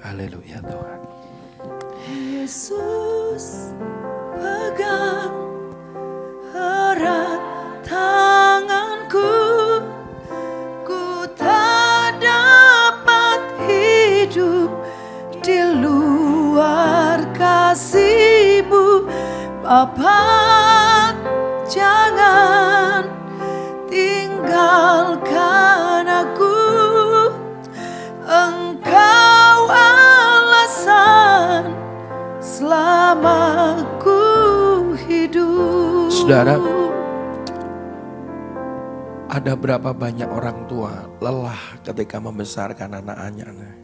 Haleluya Tuhan. Yesus pegang erat tanganku, ku tak dapat hidup di luar kasih-Mu. Bapa, jangan tinggalkan aku. Engkau alasan selama ku hidup. Saudara, ada berapa banyak orang tua lelah ketika membesarkan anak-anaknya.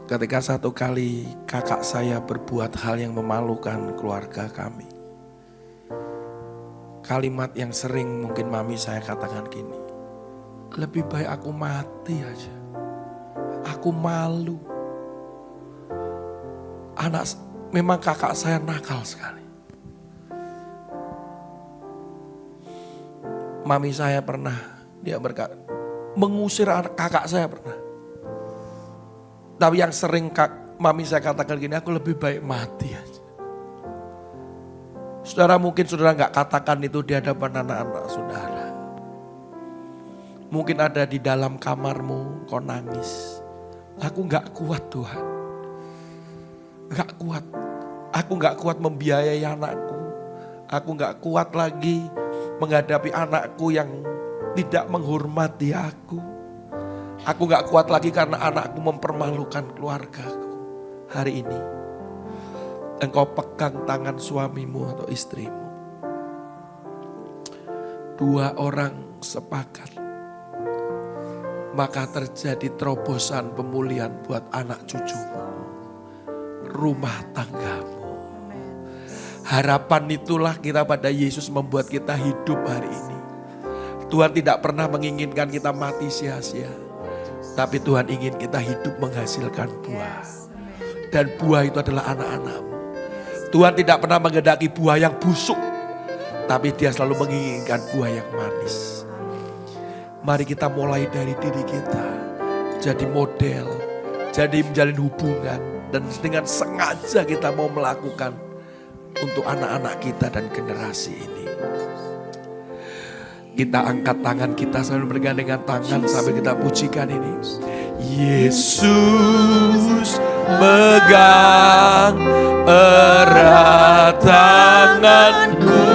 Ketika satu kali kakak saya berbuat hal yang memalukan keluarga kami. Kalimat yang sering mungkin mami saya katakan gini. Lebih baik aku mati aja. Aku malu. Memang kakak saya nakal sekali. Mami saya pernah, dia berkata, mengusir kakak saya pernah. Tapi yang sering mami saya katakan gini, aku lebih baik mati aja. Saudara mungkin saudara gak katakan itu di hadapan anak-anak saudara. Mungkin ada di dalam kamarmu, kau nangis. Aku gak kuat Tuhan. Gak kuat. Aku gak kuat membiayai anakku. Aku gak kuat lagi menghadapi anakku yang tidak menghormati aku. Aku gak kuat lagi karena anakku mempermalukan keluargaku. Hari ini, engkau pegang tangan suamimu atau istrimu. Dua orang sepakat. Maka terjadi terobosan pemulihan buat anak cucumu. Rumah tanggamu. Harapan itulah kita pada Yesus membuat kita hidup hari ini. Tuhan tidak pernah menginginkan kita mati sia-sia. Tapi Tuhan ingin kita hidup menghasilkan buah. Dan buah itu adalah anak-anakmu. Tuhan tidak pernah menghendaki buah yang busuk. Tapi Dia selalu menginginkan buah yang manis. Mari kita mulai dari diri kita. Jadi model. Jadi menjalin hubungan. Dan dengan sengaja kita mau melakukan untuk anak-anak kita dan generasi ini. Kita angkat tangan kita sambil bergandengan tangan sambil kita pujikan ini. Yesus megang erat tanganku,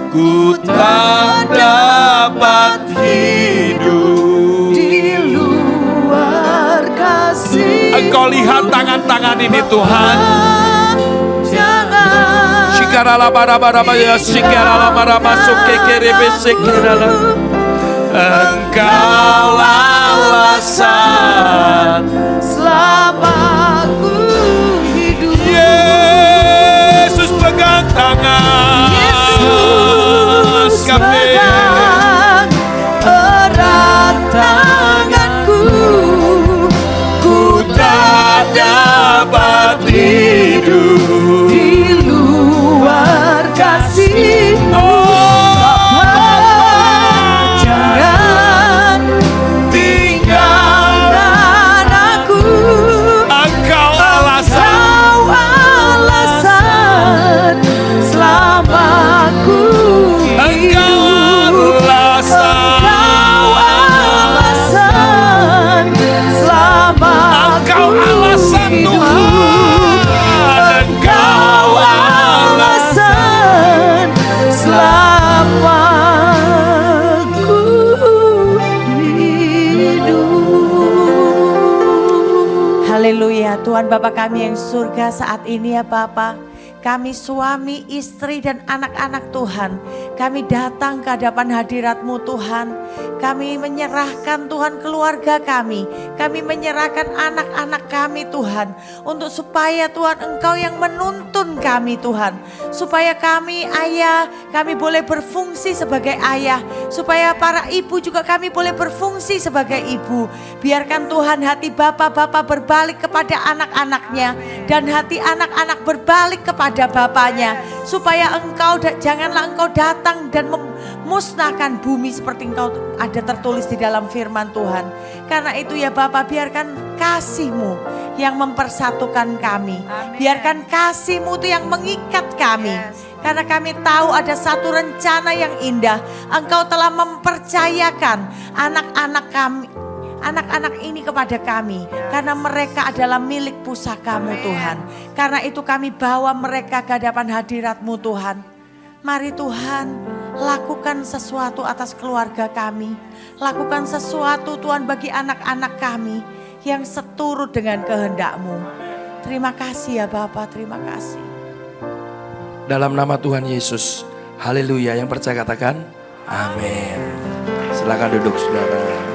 ku tak dapat hidup Di luar kasih. Engkau lihat tangan-tangan ini Tuhan. Jangan Engkau alasan selama ku hidup. Yesus pegang tangan Yesus kami. pegang erat tanganku. Ku tak dapat hidup di luar kasih-Mu. Jangan tinggalkan aku. Engkau alasan selama ku hidup. Engkau alasan selama Engkau alasan Tuhan. Engkau alasan selama ku hidup. Haleluya. Tuhan Bapa kami yang surga, saat ini ya Bapa, kami suami, istri dan anak-anak Tuhan, kami datang ke hadapan hadirat-Mu Tuhan. Kami menyerahkan Tuhan keluarga kami menyerahkan anak-anak kami Tuhan, untuk supaya Tuhan Engkau yang menuntun kami Tuhan, supaya kami ayah, kami boleh berfungsi sebagai ayah, supaya para ibu juga kami boleh berfungsi sebagai ibu. Biarkan Tuhan hati bapak-bapak berbalik kepada anak-anaknya, dan hati anak-anak berbalik kepada bapaknya, supaya janganlah Engkau datang dan musnahkan bumi seperti Engkau ada tertulis di dalam firman Tuhan. Karena itu ya Bapa, biarkan kasih-Mu yang mempersatukan kami. Amin. Biarkan kasih-Mu itu yang mengikat kami. Karena kami tahu ada satu rencana yang indah. Engkau telah mempercayakan anak-anak kami, anak-anak ini kepada kami, karena mereka adalah milik pusaka-Mu Tuhan. Karena itu kami bawa mereka ke hadapan hadirat-Mu Tuhan. Mari Tuhan, lakukan sesuatu atas keluarga kami. Lakukan sesuatu Tuhan bagi anak-anak kami yang seturut dengan kehendak-Mu. Terima kasih ya Bapa, terima kasih. Dalam nama Tuhan Yesus. Haleluya. Yang percaya katakan amin. Silakan duduk saudara.